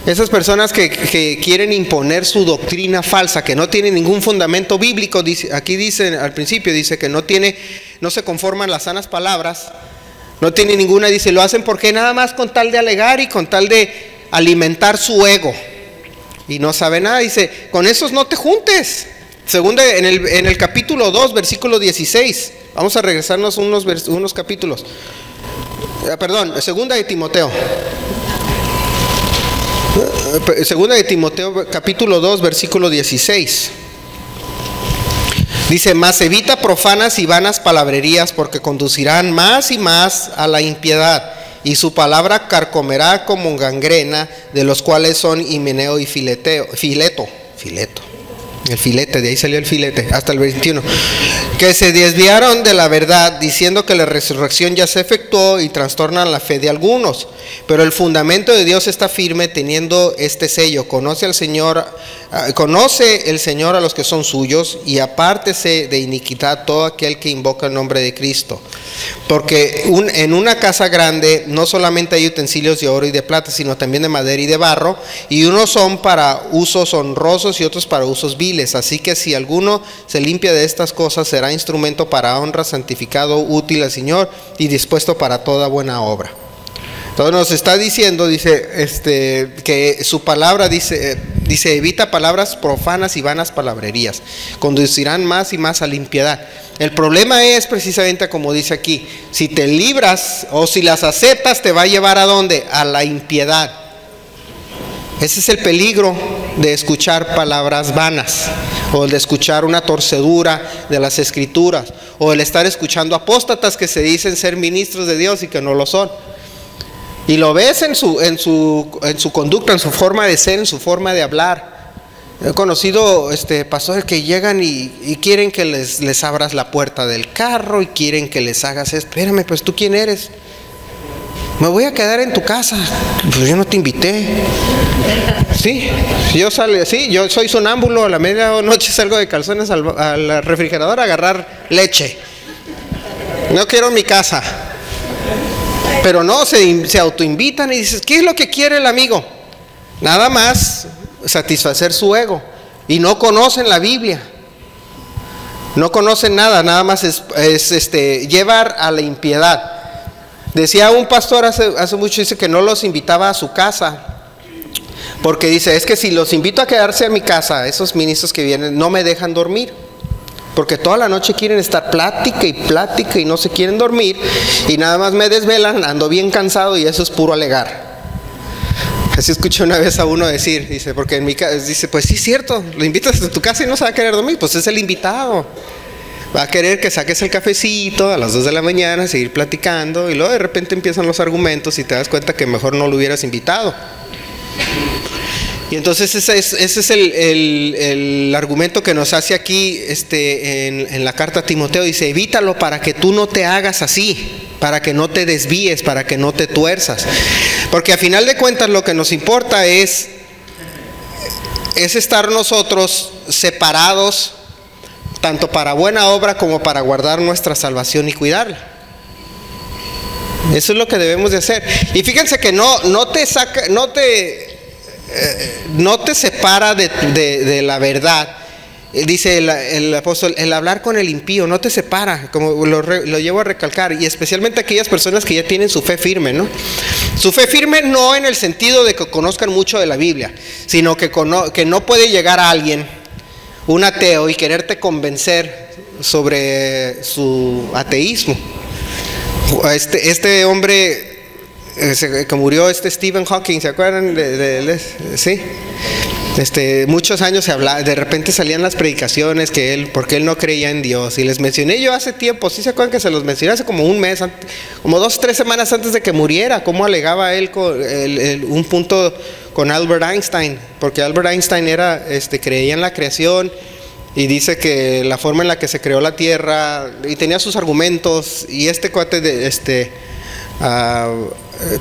Esas personas que quieren imponer su doctrina falsa, que no tiene ningún fundamento bíblico, aquí dice al principio, dice que no se conforman las sanas palabras, no tiene ninguna, dice, lo hacen porque nada más con tal de alegar y con tal de alimentar su ego, y no sabe nada. Dice, con esos no te juntes. Segunda, en el capítulo 2, versículo 16, vamos a regresarnos unos capítulos, segunda de Timoteo. Segunda de Timoteo, capítulo 2, versículo 16. Dice, mas evita profanas y vanas palabrerías, porque conducirán más y más a la impiedad, y su palabra carcomerá como gangrena, de los cuales son Himeneo y Fileto. El filete, de ahí salió el filete, hasta el 21. Que se desviaron de la verdad, diciendo que la resurrección ya se efectuó y trastornan la fe de algunos. Pero el fundamento de Dios está firme, teniendo este sello: conoce el Señor a los que son suyos, y apártese de iniquidad todo aquel que invoca el nombre de Cristo. Porque en una casa grande no solamente hay utensilios de oro y de plata, sino también de madera y de barro, y unos son para usos honrosos y otros para usos viles. Así que si alguno se limpia de estas cosas, será instrumento para honra, santificado, útil al Señor y dispuesto para toda buena obra. Entonces nos está diciendo, que su palabra dice, evita palabras profanas y vanas palabrerías, conducirán más y más a la impiedad. El problema es precisamente como dice aquí: si te libras o si las aceptas, te va a llevar ¿a dónde? A la impiedad. Ese es el peligro de escuchar palabras vanas, o de escuchar una torcedura de las Escrituras, o el estar escuchando apóstatas que se dicen ser ministros de Dios y que no lo son. Y lo ves en su conducta, en su forma de ser, en su forma de hablar. He conocido pastores que llegan y quieren que les abras la puerta del carro, y quieren que les hagas esto. Espérame, pues ¿tú quién eres? Me voy a quedar en tu casa. Pues yo no te invité. Sí, yo soy sonámbulo, a la medianoche salgo de calzones al refrigerador a agarrar leche. No quiero mi casa. Pero no, se autoinvitan y dices, ¿qué es lo que quiere el amigo? Nada más satisfacer su ego. Y no conocen la Biblia. No conocen nada más es llevar a la impiedad. Decía un pastor hace mucho, dice que no los invitaba a su casa, porque dice, es que si los invito a quedarse a mi casa, esos ministros que vienen, no me dejan dormir, porque toda la noche quieren estar plática y no se quieren dormir, y nada más me desvelan, ando bien cansado, y eso es puro alegar. Así escuché una vez a uno decir, dice, porque en mi casa, dice, pues sí es cierto, lo invitas a tu casa y no se va a querer dormir, pues es el invitado. Va a querer que saques el cafecito a las 2 de la mañana, seguir platicando, y luego de repente empiezan los argumentos y te das cuenta que mejor no lo hubieras invitado. Y entonces ese es el argumento que nos hace aquí en la carta a Timoteo. Dice, evítalo para que tú no te hagas así, para que no te desvíes, para que no te tuerzas. Porque a final de cuentas lo que nos importa es estar nosotros separados, tanto para buena obra como para guardar nuestra salvación y cuidarla. Eso es lo que debemos de hacer. Y fíjense que no te separa de la verdad. Dice el apóstol, el hablar con el impío no te separa, como lo llevo a recalcar, y especialmente aquellas personas que ya tienen su fe firme, ¿no? Su fe firme no en el sentido de que conozcan mucho de la Biblia, sino que no puede llegar a alguien, un ateo, y quererte convencer sobre su ateísmo. Este hombre que murió, Stephen Hawking, ¿se acuerdan de él? Sí. Muchos años se hablaba, de repente salían las predicaciones porque él no creía en Dios, y les mencioné yo hace tiempo, ¿sí se acuerdan que se los mencioné hace como un mes, como 2 o 3 semanas antes de que muriera, cómo alegaba él un punto con Albert Einstein, porque Albert Einstein creía en la creación, y dice que la forma en la que se creó la Tierra, y tenía sus argumentos, y este cuate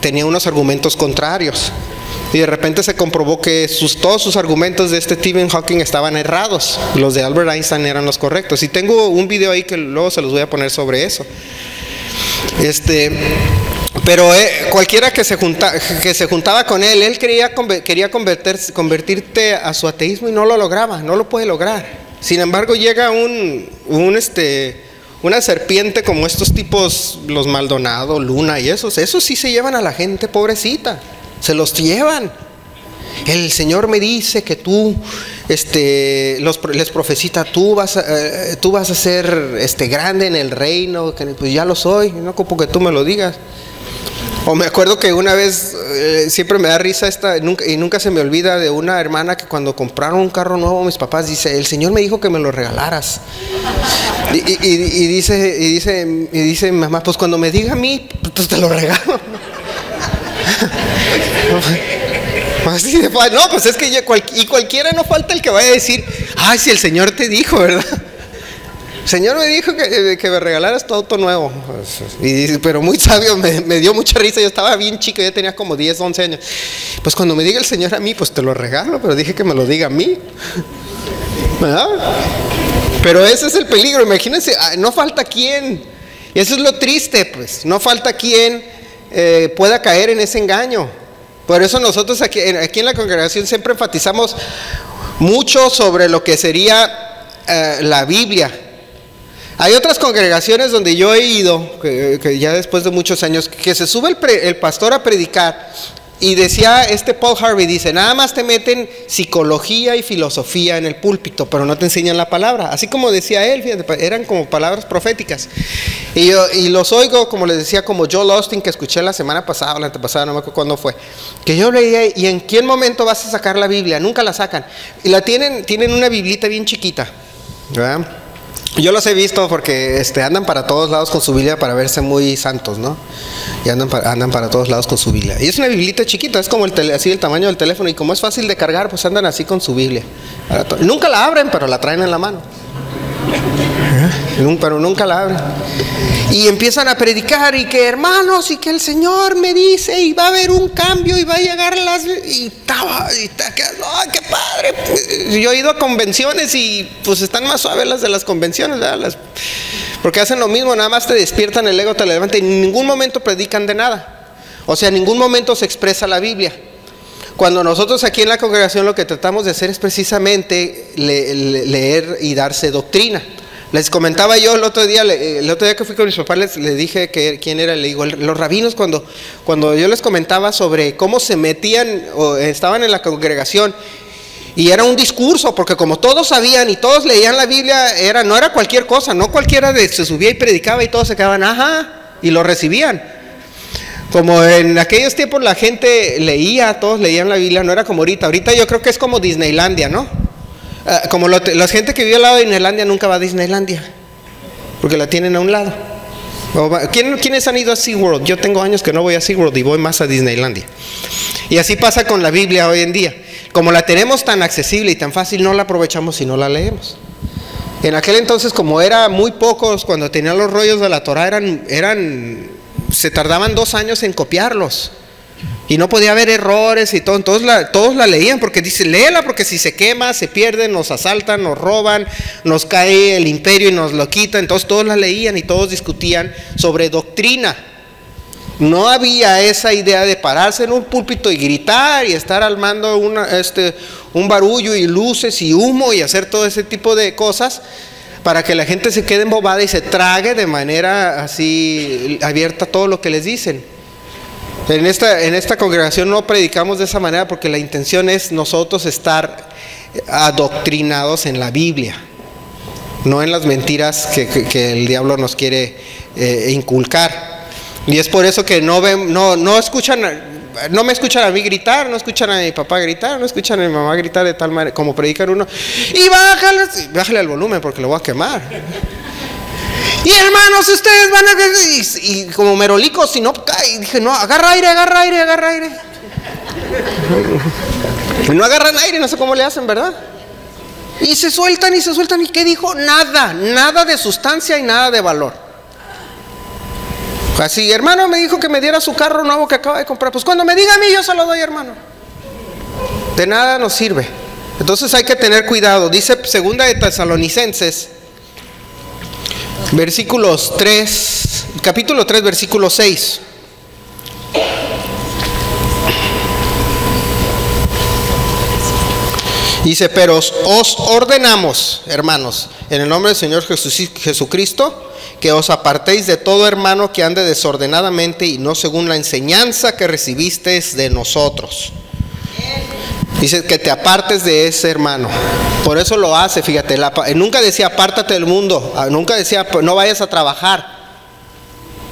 tenía unos argumentos contrarios, y de repente se comprobó que todos sus argumentos de Stephen Hawking estaban errados, los de Albert Einstein eran los correctos, y tengo un video ahí que luego se los voy a poner sobre eso. Pero cualquiera que se juntaba con él quería convertirte a su ateísmo, y no lo lograba, no lo puede lograr. Sin embargo, llega una serpiente como estos tipos, los Maldonado, Luna y esos sí se llevan a la gente pobrecita, se los llevan. El Señor me dice que tú, les profecita, tú vas a ser grande en el reino, que pues ya lo soy, no ocupo que tú me lo digas. O me acuerdo que una vez, siempre me da risa y nunca se me olvida de una hermana que cuando compraron un carro nuevo, mis papás, dice, el Señor me dijo que me lo regalaras. Y dice mi mamá, pues cuando me diga a mí, pues te lo regalo. Así de, no, pues es que cualquiera, no falta el que vaya a decir, Ay, si el Señor te dijo, ¿verdad? El Señor me dijo que me regalaras tu auto nuevo. Pero muy sabio, me dio mucha risa. Yo estaba bien chico, yo tenía como 10, 11 años. Pues cuando me diga el Señor a mí, pues te lo regalo, pero dije que me lo diga a mí, ¿verdad? Pero ese es el peligro, imagínense, no falta quien, y eso es lo triste, pues, no falta quien pueda caer en ese engaño. Por eso nosotros aquí en la congregación siempre enfatizamos mucho sobre lo que sería la Biblia. Hay otras congregaciones donde yo he ido, que ya después de muchos años, que se sube el pastor a predicar y decía Paul Harvey, dice, nada más te meten psicología y filosofía en el púlpito, pero no te enseñan la palabra. Así como decía él, fíjate, eran como palabras proféticas. Y los oigo, como les decía, como Joel Austin, que escuché la semana pasada o la antepasada, no me acuerdo cuándo fue, que yo leía, ¿y en qué momento vas a sacar la Biblia? Nunca la sacan. Y la tienen una biblita bien chiquita, ¿verdad? Yo los he visto porque andan para todos lados con su Biblia para verse muy santos, ¿no? Y andan para todos lados con su Biblia. Y es una biblita chiquita, es como así el tamaño del teléfono. Y como es fácil de cargar, pues andan así con su Biblia. Nunca la abren, pero la traen en la mano. Pero nunca la abren. Y empiezan a predicar y que hermanos, y que el Señor me dice, y va a haber un cambio, y va a llegar ¡ay, qué padre! Yo he ido a convenciones y pues están más suaves las de las convenciones, ¿verdad? Porque hacen lo mismo, nada más te despiertan el ego, te levantan, y en ningún momento predican de nada. O sea, en ningún momento se expresa la Biblia. Cuando nosotros aquí en la congregación lo que tratamos de hacer es precisamente leer y darse doctrina. Les comentaba yo el otro día que fui con mis papás, les dije quién era. Le digo, los rabinos, cuando yo les comentaba sobre cómo se metían o estaban en la congregación, y era un discurso, porque como todos sabían y todos leían la Biblia, no era cualquier cosa, no cualquiera se subía y predicaba y todos se quedaban, ajá, y lo recibían. Como en aquellos tiempos la gente leía, todos leían la Biblia, no era como ahorita. Ahorita yo creo que es como Disneylandia, ¿no? Como la gente que vive al lado de Disneylandia nunca va a Disneylandia, porque la tienen a un lado. ¿Quiénes han ido a SeaWorld? Yo tengo años que no voy a SeaWorld y voy más a Disneylandia. Y así pasa con la Biblia hoy en día. Como la tenemos tan accesible y tan fácil, no la aprovechamos y no la leemos. En aquel entonces, como era muy pocos, cuando tenían los rollos de la Torah, se tardaban 2 años en copiarlos. Y no podía haber errores y todo. Todos la leían porque dice, léela, porque si se quema, se pierde, nos asaltan, nos roban, nos cae el imperio y nos lo quita. Entonces todos la leían y todos discutían sobre doctrina. No había esa idea de pararse en un púlpito y gritar y estar armando un barullo y luces y humo y hacer todo ese tipo de cosas para que la gente se quede embobada y se trague de manera así abierta todo lo que les dicen. En esta congregación no predicamos de esa manera porque la intención es nosotros estar adoctrinados en la Biblia, no en las mentiras que el diablo nos quiere inculcar. Y es por eso que no me escuchan a mí gritar, no escuchan a mi papá gritar, no escuchan a mi mamá gritar de tal manera como predican uno. Y bájale al volumen porque lo voy a quemar. Y hermanos, ustedes van a... Y como merolicos, si no cae. Y dije, no, agarra aire. Y no agarran aire, no sé cómo le hacen, ¿verdad? Y se sueltan. ¿Y qué dijo? Nada de sustancia y nada de valor. Así, hermano me dijo que me diera su carro nuevo que acaba de comprar. Pues cuando me diga a mí, yo se lo doy, hermano. De nada nos sirve. Entonces hay que tener cuidado. Dice 2 de Tesalonicenses, capítulo 3, versículo 6. Dice, pero os ordenamos, hermanos, en el nombre del Señor Jesucristo, que os apartéis de todo hermano que ande desordenadamente y no según la enseñanza que recibisteis de nosotros. Dice que te apartes de ese hermano. Por eso lo hace, fíjate. Nunca decía apártate del mundo. Nunca decía no vayas a trabajar.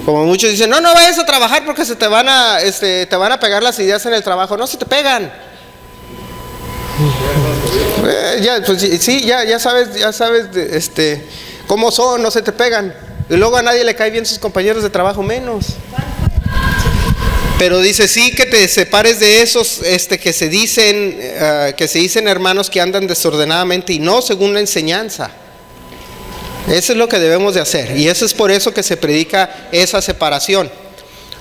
Como muchos dicen, no vayas a trabajar porque te van a pegar las ideas en el trabajo. No, se te pegan. Ya sabes cómo son, no se te pegan. Y luego a nadie le cae bien sus compañeros de trabajo menos. Pero dice, sí, que te separes de esos que se dicen hermanos que andan desordenadamente y no según la enseñanza. Eso es lo que debemos de hacer. Y eso es por eso que se predica esa separación.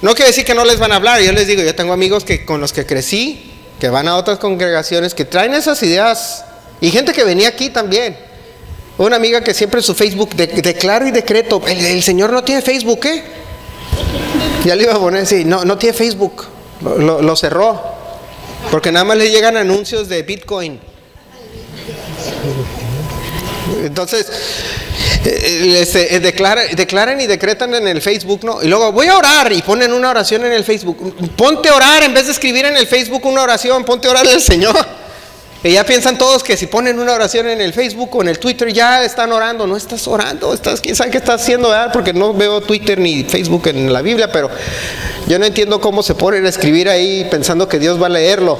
No quiere decir que no les van a hablar. Yo les digo, yo tengo amigos con los que crecí, que van a otras congregaciones, que traen esas ideas. Y gente que venía aquí también. Una amiga que siempre en su Facebook declara y decreto, el Señor no tiene Facebook, ¿eh? Ya le iba a poner así, no tiene Facebook, lo cerró, porque nada más le llegan anuncios de Bitcoin. Entonces, declaran y decretan en el Facebook, ¿no? Y luego voy a orar y ponen una oración en el Facebook. Ponte a orar, en vez de escribir en el Facebook una oración, ponte a orar al Señor. Y ya piensan todos que si ponen una oración en el Facebook o en el Twitter ya están orando. No estás orando, quién sabe qué estás haciendo, ¿verdad? Porque no veo Twitter ni Facebook en la Biblia, pero yo no entiendo cómo se ponen a escribir ahí pensando que Dios va a leerlo.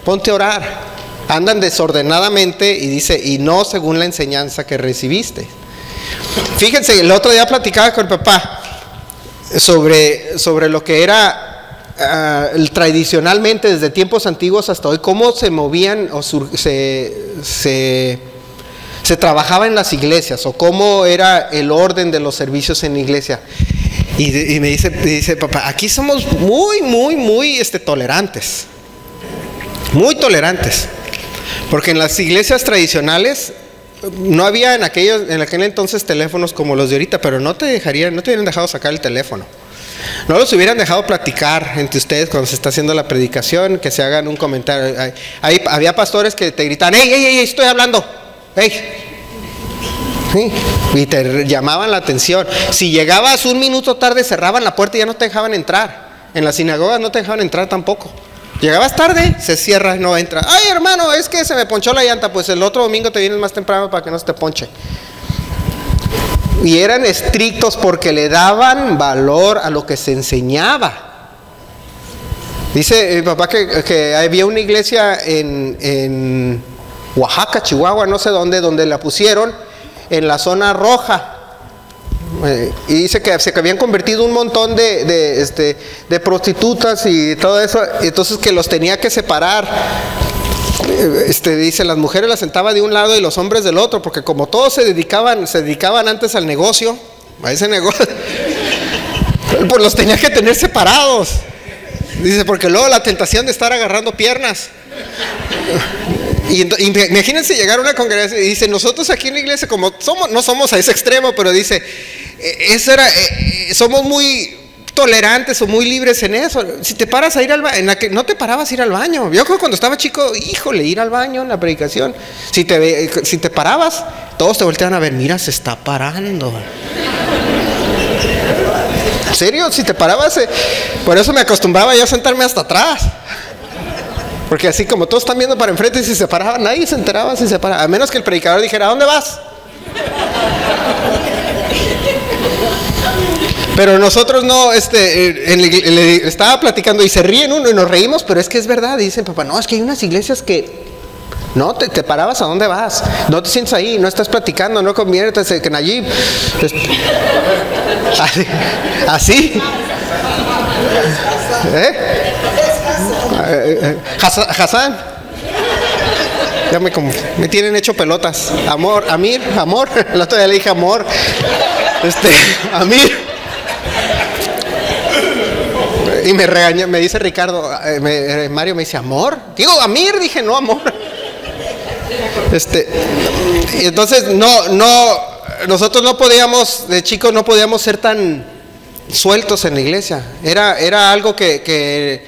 Ponte a orar. Andan desordenadamente y dice, y no según la enseñanza que recibiste. Fíjense, el otro día platicaba con el papá sobre lo que era tradicionalmente desde tiempos antiguos hasta hoy, cómo se movían o se trabajaba en las iglesias, o cómo era el orden de los servicios en la iglesia. Y me dice papá, aquí somos muy tolerantes, muy tolerantes, porque en las iglesias tradicionales no había en aquel entonces teléfonos como los de ahorita, pero no te hubieran dejado sacar el teléfono. No los hubieran dejado platicar entre ustedes cuando se está haciendo la predicación, que se hagan un comentario. Había pastores que te gritaban, ¡Ey, estoy hablando! ¡Ey! ¿Sí? Y te llamaban la atención. Si llegabas un minuto tarde, cerraban la puerta y ya no te dejaban entrar. En las sinagogas no te dejaban entrar tampoco. Llegabas tarde, se cierra, no entra. ¡Ay, hermano, es que se me ponchó la llanta! Pues el otro domingo te vienes más temprano para que no se te ponche. Y eran estrictos porque le daban valor a lo que se enseñaba. Dice mi papá que había una iglesia en Oaxaca, Chihuahua, no sé dónde, donde la pusieron en la zona roja. Y dice que se habían convertido un montón de prostitutas y todo eso. Entonces que los tenía que separar. Dice, las mujeres las sentaba de un lado y los hombres del otro, porque como todos se dedicaban antes al negocio, a ese negocio, pues los tenía que tener separados. Dice, porque luego la tentación de estar agarrando piernas. Y imagínense llegar a una congregación y dice, nosotros aquí en la iglesia, como no somos a ese extremo, pero dice, somos muy tolerantes o muy libres en eso. Si te paras a ir al baño, no te parabas a ir al baño. Yo creo que cuando estaba chico, híjole, ir al baño en la predicación, si te parabas, todos te volteaban a ver, mira, se está parando. ¿En serio? Si te parabas, por eso me acostumbraba yo a sentarme hasta atrás, porque así como todos están viendo para enfrente, y si se paraban, nadie se enteraba si se paraba, a menos que el predicador dijera, ¿a dónde vas? Pero nosotros no, le estaba platicando y se ríen uno y nos reímos, pero es que es verdad. Dicen, papá, no, es que hay unas iglesias que no te parabas, ¿a dónde vas? No te sientes ahí, no estás platicando, no conviertes que Nayib. ¿Así? Hassan. Ya me tienen hecho pelotas. Amor, el otro día le dije amor. Amir. Y me regañó, me dice Ricardo, Mario me dice, ¿amor? Digo, Amir, dije, no, amor. Y entonces, nosotros no podíamos, de chicos no podíamos ser tan sueltos en la iglesia. Era algo que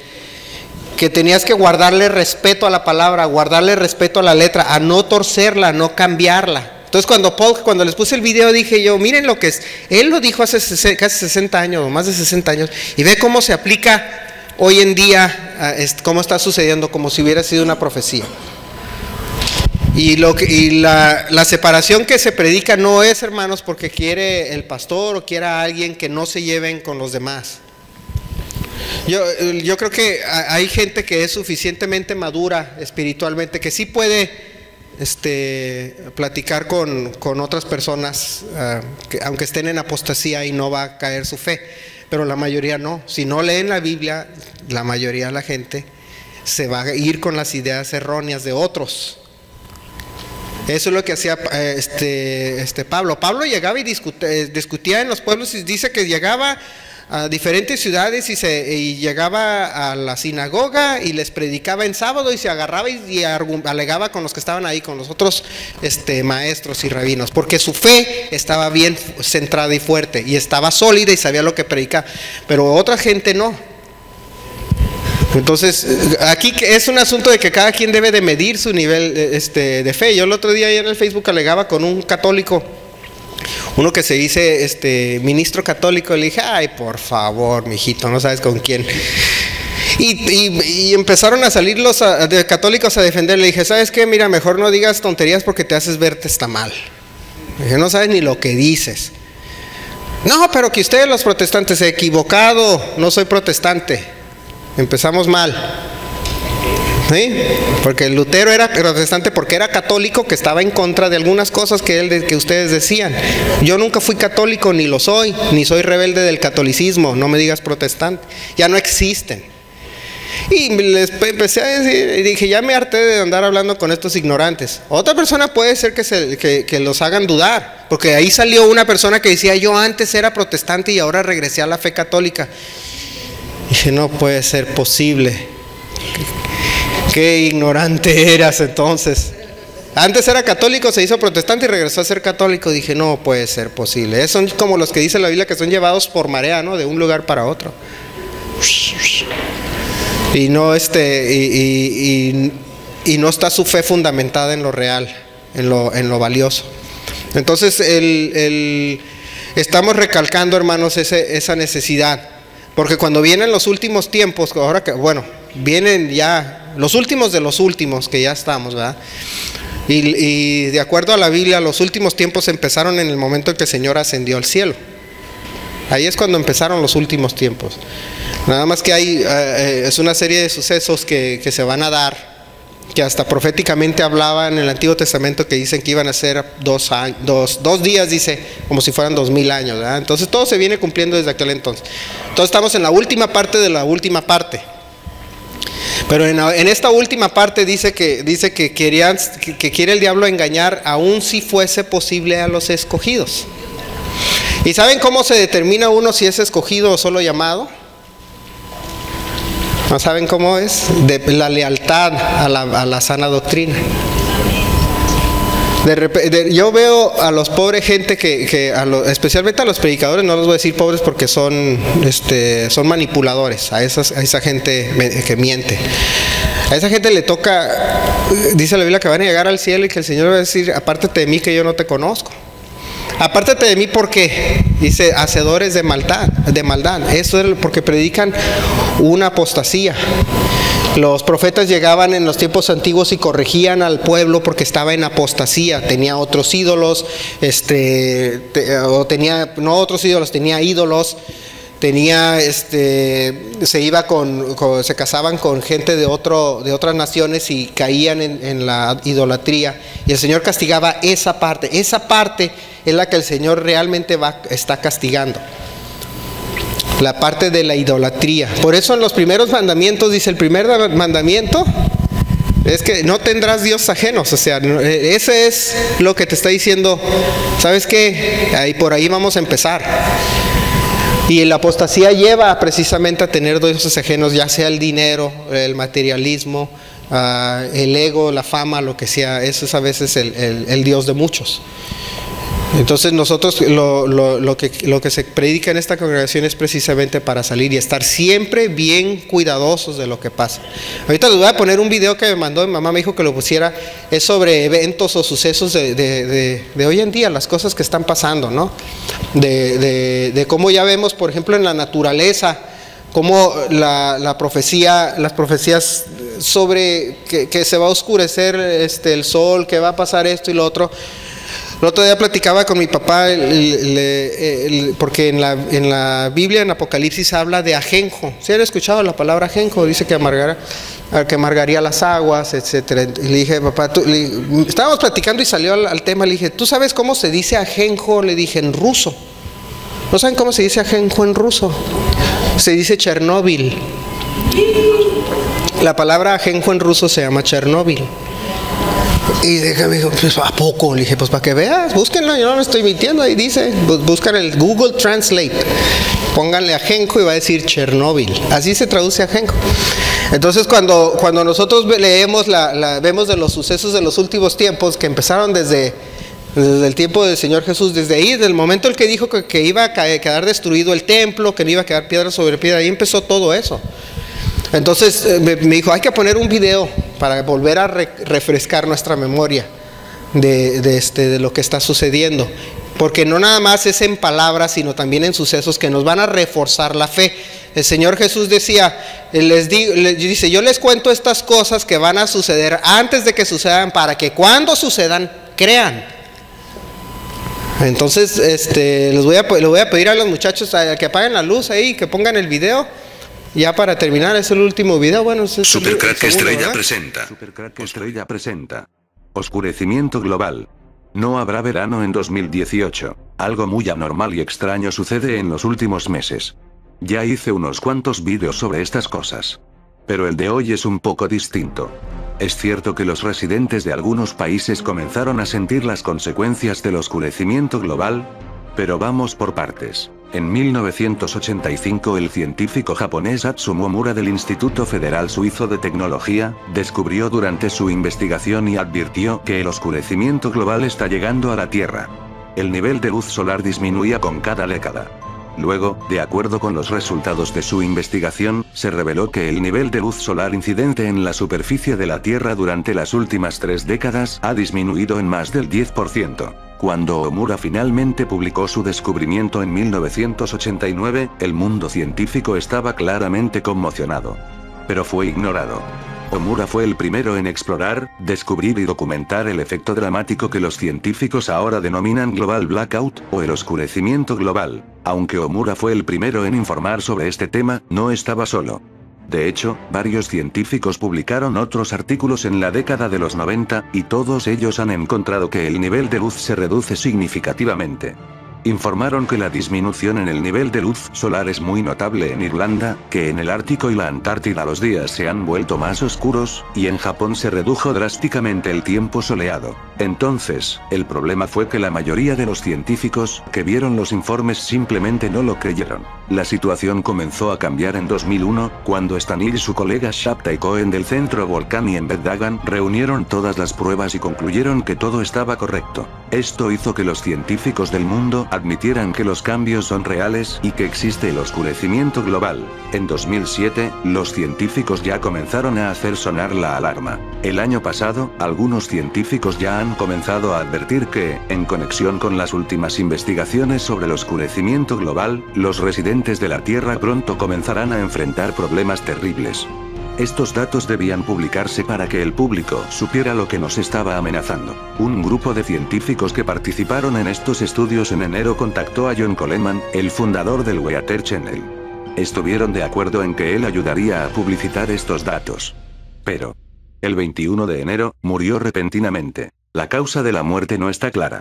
tenías que guardarle respeto a la palabra, guardarle respeto a la letra, a no torcerla, a no cambiarla. Entonces cuando les puse el video dije yo, miren lo que es, él lo dijo hace casi 60 años, más de 60 años, y ve cómo se aplica hoy en día, cómo está sucediendo, como si hubiera sido una profecía. Y la separación que se predica no es, hermanos, porque quiere el pastor o quiera alguien que no se lleven con los demás. Yo creo que hay gente que es suficientemente madura espiritualmente, que sí puede platicar con otras personas, aunque estén en apostasía, y no va a caer su fe. pero la mayoría no. Si no leen la Biblia, la mayoría de la gente se va a ir con las ideas erróneas de otros. Eso es lo que hacía Pablo. Pablo llegaba y discutía en los pueblos, y dice que llegaba a diferentes ciudades y llegaba a la sinagoga y les predicaba en sábado, y se agarraba y alegaba con los que estaban ahí, con los otros maestros y rabinos, porque su fe estaba bien centrada y fuerte, y estaba sólida y sabía lo que predicaba, pero otra gente no. Entonces, aquí es un asunto de que cada quien debe de medir su nivel de fe. Yo el otro día en el Facebook alegaba con un católico, uno que se dice ministro católico, le dije, ay, por favor, mijito, no sabes con quién. Y empezaron a salir los católicos a defender. Le dije, ¿sabes qué? Mira, mejor no digas tonterías porque te haces verte está mal. Le dije, no sabes ni lo que dices. No, pero que ustedes los protestantes, equivocado, no soy protestante. Empezamos mal, ¿sí? Porque Lutero era protestante porque era católico, que estaba en contra de algunas cosas que ustedes decían. Yo nunca fui católico, ni lo soy, ni soy rebelde del catolicismo. No me digas protestante, ya no existen. Y les empecé a decir, y dije, ya me harté de andar hablando con estos ignorantes. Otra persona puede ser que los hagan dudar, porque ahí salió una persona que decía, yo antes era protestante y ahora regresé a la fe católica. Dije, no puede ser posible. Qué ignorante eras entonces. Antes era católico, se hizo protestante y regresó a ser católico. Dije, no puede ser posible. Son como los que dice la Biblia, que son llevados por marea, ¿no? De un lugar para otro. Y no y no está su fe fundamentada en lo real, en lo valioso. Entonces estamos recalcando, hermanos, esa necesidad. Porque cuando vienen los últimos tiempos, ahora que, bueno, vienen ya los últimos de los últimos, que ya estamos, ¿verdad? Y de acuerdo a la Biblia, los últimos tiempos empezaron en el momento en que el Señor ascendió al cielo. Ahí es cuando empezaron los últimos tiempos. Nada más que es una serie de sucesos que se van a dar, que hasta proféticamente hablaban en el Antiguo Testamento, que dicen que iban a ser 2 días, dice, como si fueran 2000 años, ¿verdad? Entonces todo se viene cumpliendo desde aquel entonces. Entonces estamos en la última parte de la última parte. Pero en esta última parte dice que quiere el diablo engañar, aun si fuese posible, a los escogidos. ¿Y saben cómo se determina uno si es escogido o solo llamado? ¿No saben cómo es? De la lealtad a la sana doctrina. Yo veo a los pobres gente especialmente a los predicadores, no los voy a decir pobres porque son manipuladores, a esa gente que miente. A esa gente le toca, dice la Biblia, que van a llegar al cielo y que el Señor va a decir, apártate de mí que yo no te conozco. Apártate de mí porque, dice, hacedores de maldad. Eso es porque predican una apostasía. Los profetas llegaban en los tiempos antiguos y corregían al pueblo porque estaba en apostasía, tenía otros ídolos, tenía ídolos, se casaban con gente de otras naciones y caían en la idolatría, y el Señor castigaba esa parte es la que el Señor realmente está castigando, la parte de la idolatría. Por eso en los primeros mandamientos dice, el primer mandamiento es que no tendrás dioses ajenos. O sea, ese es lo que te está diciendo, ¿sabes qué? Por ahí vamos a empezar. Y la apostasía lleva precisamente a tener dioses ajenos, ya sea el dinero, el materialismo, el ego, la fama, lo que sea. Eso es a veces el Dios de muchos. Entonces nosotros lo que se predica en esta congregación es precisamente para salir y estar siempre bien cuidadosos de lo que pasa. Ahorita les voy a poner un video que me mandó mi mamá, me dijo que lo pusiera, es sobre eventos o sucesos de hoy en día, las cosas que están pasando, ¿no? De cómo ya vemos, por ejemplo, en la naturaleza, cómo las profecías sobre que se va a oscurecer el sol, que va a pasar esto y lo otro. El otro día platicaba con mi papá, porque en la Biblia, en Apocalipsis, habla de ajenjo. ¿Sí han escuchado la palabra ajenjo? Dice que amargaría las aguas, etcétera. Y le dije, papá, estábamos platicando y salió al tema. Le dije, ¿tú sabes cómo se dice ajenjo? Le dije, en ruso. ¿No saben cómo se dice ajenjo en ruso? Se dice Chernóbil. La palabra ajenjo en ruso se llama Chernóbil. Y me dijo, pues, ¿a poco? Le dije, pues para que veas, búsquenlo, yo no me estoy mintiendo, ahí dice, buscan el Google Translate, pónganle ajenjo y va a decir Chernóbil, así se traduce ajenjo. Entonces cuando nosotros leemos, vemos de los sucesos de los últimos tiempos, que empezaron desde el tiempo del Señor Jesús, desde ahí, desde el momento en que dijo que iba a quedar destruido el templo, que no iba a quedar piedra sobre piedra, ahí empezó todo eso. Entonces me dijo, hay que poner un video para volver a refrescar nuestra memoria de lo que está sucediendo. Porque no nada más es en palabras, sino también en sucesos que nos van a reforzar la fe. El Señor Jesús decía, dice, yo les cuento estas cosas que van a suceder antes de que sucedan, para que cuando sucedan, crean. Entonces, les voy a pedir a los muchachos que apaguen la luz ahí, que pongan el video. Ya para terminar, es el último video. Bueno, Supercrack Estrella presenta. Supercrack Estrella presenta. Oscurecimiento global. No habrá verano en 2018. Algo muy anormal y extraño sucede en los últimos meses. Ya hice unos cuantos vídeos sobre estas cosas. Pero el de hoy es un poco distinto. Es cierto que los residentes de algunos países comenzaron a sentir las consecuencias del oscurecimiento global, pero vamos por partes. En 1985 el científico japonés Atsumu Omura del Instituto Federal Suizo de Tecnología, descubrió durante su investigación y advirtió que el oscurecimiento global está llegando a la Tierra. El nivel de luz solar disminuía con cada década. Luego, de acuerdo con los resultados de su investigación, se reveló que el nivel de luz solar incidente en la superficie de la Tierra durante las últimas 3 décadas ha disminuido en más del 10%. Cuando Omura finalmente publicó su descubrimiento en 1989, el mundo científico estaba claramente conmocionado. Pero fue ignorado. Omura fue el primero en explorar, descubrir y documentar el efecto dramático que los científicos ahora denominan Global Blackout, o el oscurecimiento global. Aunque Omura fue el primero en informar sobre este tema, no estaba solo. De hecho, varios científicos publicaron otros artículos en la década de los 90, y todos ellos han encontrado que el nivel de luz se reduce significativamente. Informaron que la disminución en el nivel de luz solar es muy notable en Irlanda, que en el Ártico y la Antártida los días se han vuelto más oscuros, y en Japón se redujo drásticamente el tiempo soleado. Entonces, el problema fue que la mayoría de los científicos que vieron los informes simplemente no lo creyeron. La situación comenzó a cambiar en 2001, cuando Stanley y su colega Shabtai Cohen del Centro Volcani en Beth-Dagon reunieron todas las pruebas y concluyeron que todo estaba correcto. Esto hizo que los científicos del mundo admitieran que los cambios son reales y que existe el oscurecimiento global. En 2007, los científicos ya comenzaron a hacer sonar la alarma. El año pasado, algunos científicos ya han comenzado a advertir que, en conexión con las últimas investigaciones sobre el oscurecimiento global, los residentes de la Tierra pronto comenzarán a enfrentar problemas terribles. Estos datos debían publicarse para que el público supiera lo que nos estaba amenazando. Un grupo de científicos que participaron en estos estudios en enero contactó a John Coleman, el fundador del Weather Channel. Estuvieron de acuerdo en que él ayudaría a publicitar estos datos. Pero, el 21 de enero, murió repentinamente. La causa de la muerte no está clara.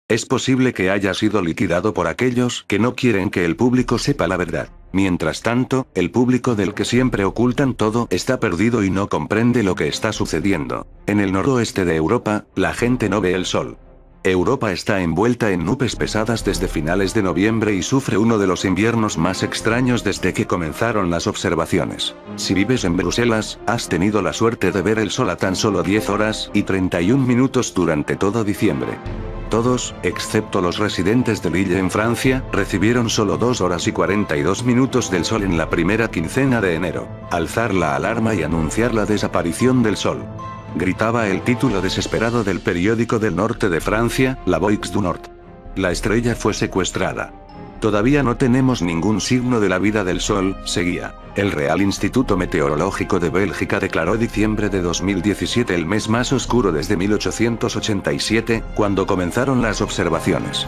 Es posible que haya sido liquidado por aquellos que no quieren que el público sepa la verdad. Mientras tanto, el público del que siempre ocultan todo está perdido y no comprende lo que está sucediendo. En el noroeste de Europa, la gente no ve el sol. Europa está envuelta en nubes pesadas desde finales de noviembre y sufre uno de los inviernos más extraños desde que comenzaron las observaciones. Si vives en Bruselas, has tenido la suerte de ver el sol a tan solo 10 horas y 31 minutos durante todo diciembre. Todos, excepto los residentes de Lille en Francia, recibieron solo 2 horas y 42 minutos del sol en la primera quincena de enero. Alzar la alarma y anunciar la desaparición del sol. Gritaba el título desesperado del periódico del norte de Francia, La Voix du Nord. La estrella fue secuestrada. Todavía no tenemos ningún signo de la vida del sol, seguía. El Real Instituto Meteorológico de Bélgica declaró diciembre de 2017 el mes más oscuro desde 1887, cuando comenzaron las observaciones.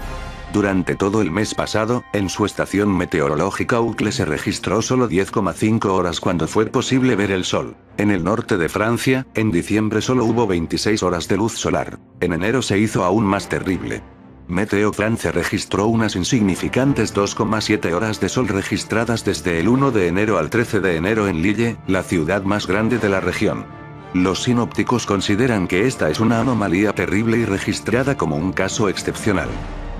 Durante todo el mes pasado, en su estación meteorológica Uccle se registró solo 10,5 horas cuando fue posible ver el sol. En el norte de Francia, en diciembre solo hubo 26 horas de luz solar. En enero se hizo aún más terrible. Meteo France registró unas insignificantes 2,7 horas de sol registradas desde el 1 de enero al 13 de enero en Lille, la ciudad más grande de la región. Los sinópticos consideran que esta es una anomalía terrible y registrada como un caso excepcional.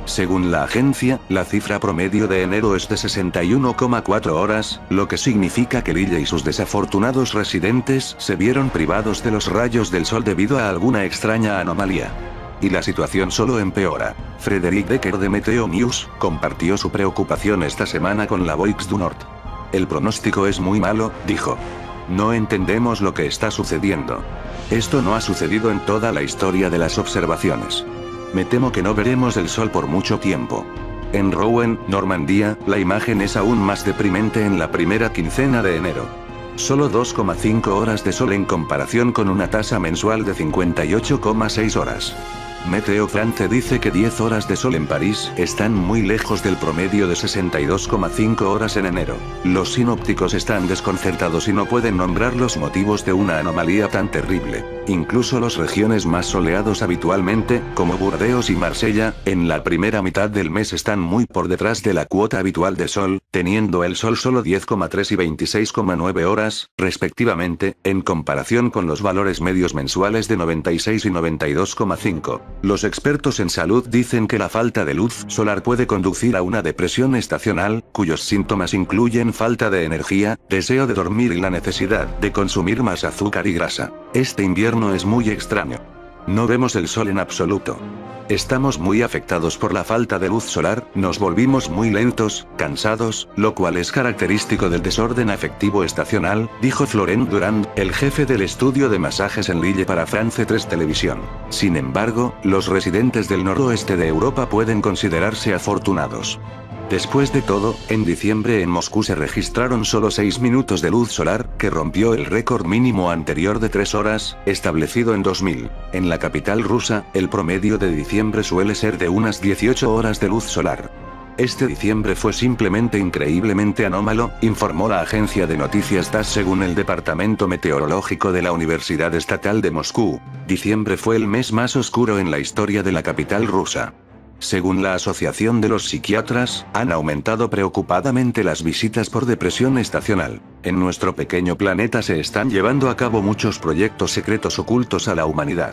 Según la agencia, la cifra promedio de enero es de 61,4 horas, lo que significa que Lille y sus desafortunados residentes se vieron privados de los rayos del sol debido a alguna extraña anomalía. Y la situación solo empeora. Frédéric Decker de Meteo News compartió su preocupación esta semana con la Voix du Nord. El pronóstico es muy malo, dijo. No entendemos lo que está sucediendo. Esto no ha sucedido en toda la historia de las observaciones. Me temo que no veremos el sol por mucho tiempo. En Rouen, Normandía, la imagen es aún más deprimente en la primera quincena de enero. Solo 2,5 horas de sol en comparación con una tasa mensual de 58,6 horas. Meteo France dice que 10 horas de sol en París están muy lejos del promedio de 62,5 horas en enero. Los sinópticos están desconcertados y no pueden nombrar los motivos de una anomalía tan terrible. Incluso las regiones más soleados habitualmente, como Burdeos y Marsella, en la primera mitad del mes están muy por detrás de la cuota habitual de sol, teniendo el sol solo 10,3 y 26,9 horas, respectivamente, en comparación con los valores medios mensuales de 96 y 92,5. Los expertos en salud dicen que la falta de luz solar puede conducir a una depresión estacional, cuyos síntomas incluyen falta de energía, deseo de dormir y la necesidad de consumir más azúcar y grasa. Este invierno es muy extraño. No vemos el sol en absoluto. Estamos muy afectados por la falta de luz solar, nos volvimos muy lentos, cansados, lo cual es característico del desorden afectivo estacional, dijo Florent Durand, el jefe del estudio de masajes en Lille para France 3 Televisión. Sin embargo, los residentes del noroeste de Europa pueden considerarse afortunados. Después de todo, en diciembre en Moscú se registraron solo 6 minutos de luz solar, que rompió el récord mínimo anterior de 3 horas, establecido en 2000. En la capital rusa, el promedio de diciembre suele ser de unas 18 horas de luz solar. Este diciembre fue simplemente increíblemente anómalo, informó la agencia de noticias TASS según el Departamento Meteorológico de la Universidad Estatal de Moscú. Diciembre fue el mes más oscuro en la historia de la capital rusa. Según la Asociación de los Psiquiatras, han aumentado preocupadamente las visitas por depresión estacional. En nuestro pequeño planeta se están llevando a cabo muchos proyectos secretos ocultos a la humanidad.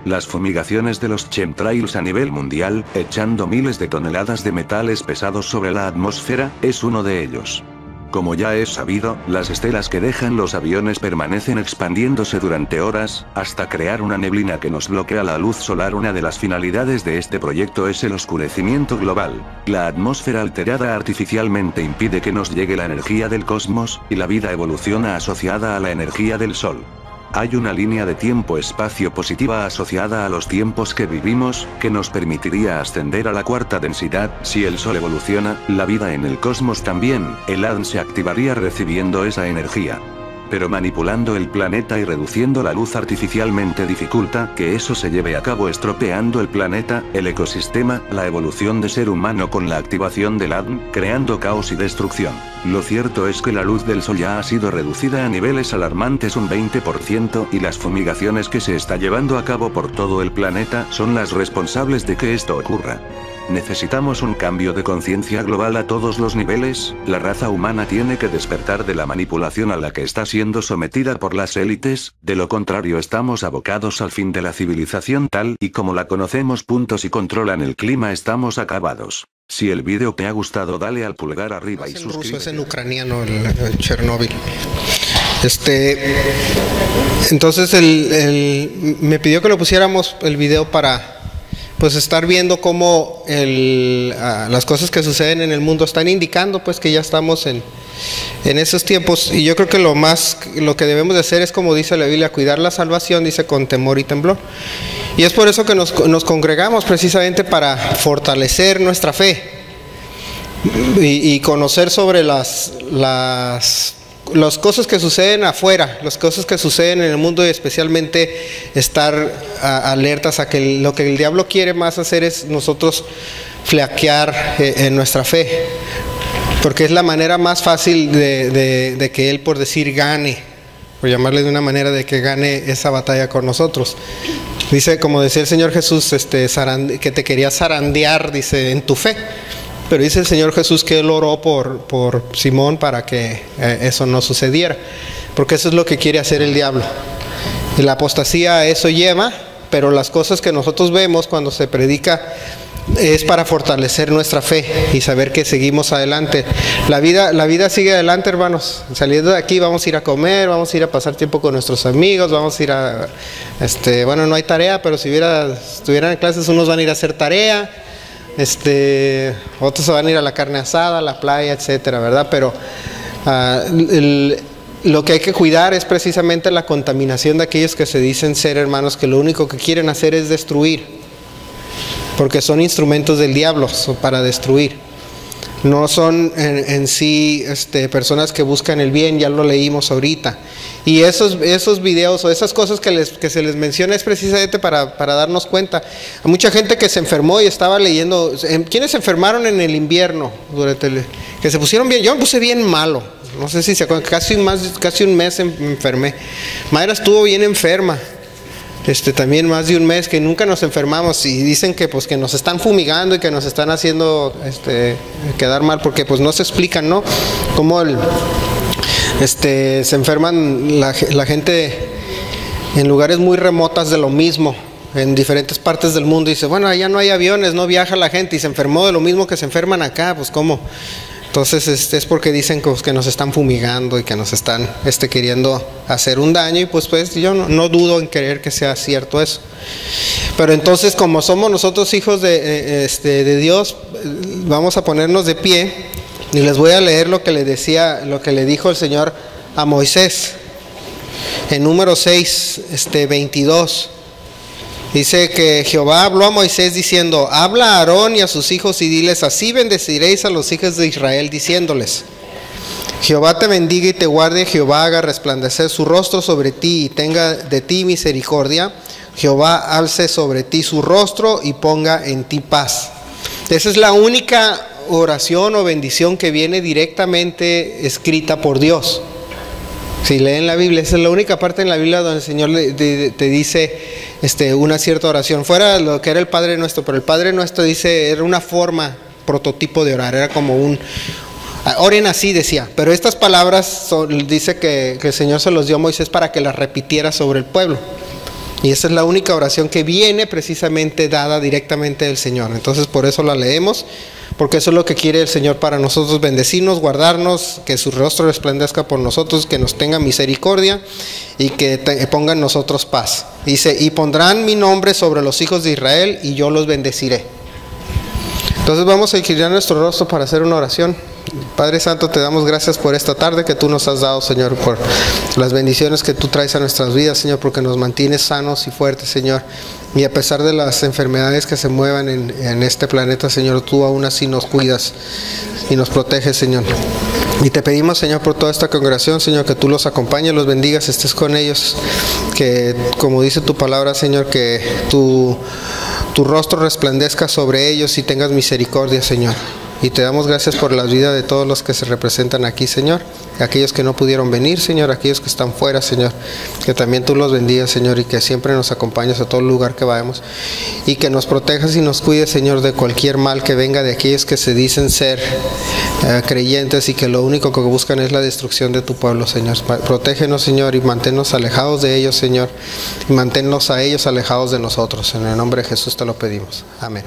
Las fumigaciones de los chemtrails a nivel mundial, echando miles de toneladas de metales pesados sobre la atmósfera, es uno de ellos. Como ya es sabido, las estelas que dejan los aviones permanecen expandiéndose durante horas, hasta crear una neblina que nos bloquea la luz solar. Una de las finalidades de este proyecto es el oscurecimiento global. La atmósfera alterada artificialmente impide que nos llegue la energía del cosmos, y la vida evoluciona asociada a la energía del sol. Hay una línea de tiempo-espacio positiva asociada a los tiempos que vivimos, que nos permitiría ascender a la cuarta densidad. Si el Sol evoluciona, la vida en el cosmos también, el ADN se activaría recibiendo esa energía. Pero manipulando el planeta y reduciendo la luz artificialmente dificulta que eso se lleve a cabo, estropeando el planeta, el ecosistema, la evolución de ser humano con la activación del ADN, creando caos y destrucción. Lo cierto es que la luz del sol ya ha sido reducida a niveles alarmantes un 20% y las fumigaciones que se está llevando a cabo por todo el planeta son las responsables de que esto ocurra. Necesitamos un cambio de conciencia global a todos los niveles. La raza humana tiene que despertar de la manipulación a la que está siendo sometida por las élites, de lo contrario estamos abocados al fin de la civilización tal y como la conocemos. Si controlan el clima estamos acabados. Si el vídeo te ha gustado, dale al pulgar arriba y suscríbete. Ruso, es en ucraniano el Chernóbil. Entonces me pidió que lo pusiéramos el video para pues estar viendo cómo las cosas que suceden en el mundo están indicando pues que ya estamos en esos tiempos. Y yo creo que lo que debemos de hacer es, como dice la Biblia, cuidar la salvación, dice, con temor y temblor. Y es por eso que nos congregamos, precisamente para fortalecer nuestra fe y conocer sobre las cosas que suceden afuera, las cosas que suceden en el mundo, y especialmente estar alertas a que lo que el diablo quiere más hacer es nosotros flaquear en nuestra fe, porque es la manera más fácil de que él, por decir, gane por llamarle de una manera, de que gane esa batalla con nosotros. Dice, como decía el Señor Jesús, que te quería zarandear, dice, en tu fe. Pero dice el Señor Jesús que Él oró por Simón para que eso no sucediera. Porque eso es lo que quiere hacer el diablo. Y la apostasía a eso lleva, pero las cosas que nosotros vemos cuando se predica es para fortalecer nuestra fe y saber que seguimos adelante. La vida sigue adelante, hermanos. Saliendo de aquí vamos a ir a comer, vamos a ir a pasar tiempo con nuestros amigos, vamos a ir a... bueno, no hay tarea, pero si estuvieran en clases, unos van a ir a hacer tarea, otros se van a ir a la carne asada, a la playa, etcétera, ¿verdad? Pero lo que hay que cuidar es precisamente la contaminación de aquellos que se dicen ser hermanos, que lo único que quieren hacer es destruir. Porque son instrumentos del diablo para destruir. No son en sí personas que buscan el bien, ya lo leímos ahorita. Y esos videos o esas cosas que se les menciona es precisamente para darnos cuenta. Hay mucha gente que se enfermó y estaba leyendo. ¿Quiénes se enfermaron en el invierno? Que se pusieron bien. Yo me puse bien malo. No sé si se acuerdan, casi un mes me enfermé. Mayra estuvo bien enferma. También más de un mes que nunca nos enfermamos, y dicen que pues que nos están fumigando y que nos están haciendo quedar mal, porque pues no se explican, ¿no? Cómo se enferman la gente en lugares muy remotas de lo mismo, en diferentes partes del mundo, y dice, bueno, allá no hay aviones, no viaja la gente, y se enfermó de lo mismo que se enferman acá, pues ¿cómo? Entonces es porque dicen que nos están fumigando y que nos están queriendo hacer un daño, y pues yo no dudo en creer que sea cierto eso. Pero entonces, como somos nosotros hijos de Dios, vamos a ponernos de pie y les voy a leer lo que le dijo el Señor a Moisés en Número 6, 22. Dice que Jehová habló a Moisés diciendo, habla a Aarón y a sus hijos y diles, así bendeciréis a los hijos de Israel, diciéndoles, Jehová te bendiga y te guarde, Jehová haga resplandecer su rostro sobre ti y tenga de ti misericordia, Jehová alce sobre ti su rostro y ponga en ti paz. Esa es la única oración o bendición que viene directamente escrita por Dios. Si leen la Biblia, esa es la única parte en la Biblia donde el Señor te dice una cierta oración. Fuera de lo que era el Padre Nuestro, pero el Padre Nuestro era una forma, prototipo de orar, era como oren así, decía. Pero estas palabras dice que el Señor se los dio a Moisés para que las repitiera sobre el pueblo. Y esa es la única oración que viene precisamente dada directamente del Señor. Entonces por eso la leemos, porque eso es lo que quiere el Señor para nosotros, bendecirnos, guardarnos, que su rostro resplandezca por nosotros, que nos tenga misericordia y que ponga en nosotros paz. Dice, y pondrán mi nombre sobre los hijos de Israel y yo los bendeciré. Entonces vamos a inclinar nuestro rostro para hacer una oración. Padre Santo, te damos gracias por esta tarde que tú nos has dado, Señor, por las bendiciones que tú traes a nuestras vidas, Señor, porque nos mantienes sanos y fuertes, Señor. Y a pesar de las enfermedades que se muevan en este planeta, Señor, tú aún así nos cuidas y nos proteges, Señor. Y te pedimos, Señor, por toda esta congregación, Señor, que tú los acompañes, los bendigas, estés con ellos, que como dice tu palabra, Señor, que tu rostro resplandezca sobre ellos y tengas misericordia, Señor. Y te damos gracias por la vida de todos los que se representan aquí, Señor. Aquellos que no pudieron venir, Señor, aquellos que están fuera, Señor. Que también tú los bendigas, Señor, y que siempre nos acompañes a todo lugar que vayamos. Y que nos protejas y nos cuides, Señor, de cualquier mal que venga de aquellos que se dicen ser creyentes y que lo único que buscan es la destrucción de tu pueblo, Señor. Protégenos, Señor, y manténnos alejados de ellos, Señor. Y manténnos a ellos alejados de nosotros. En el nombre de Jesús te lo pedimos. Amén.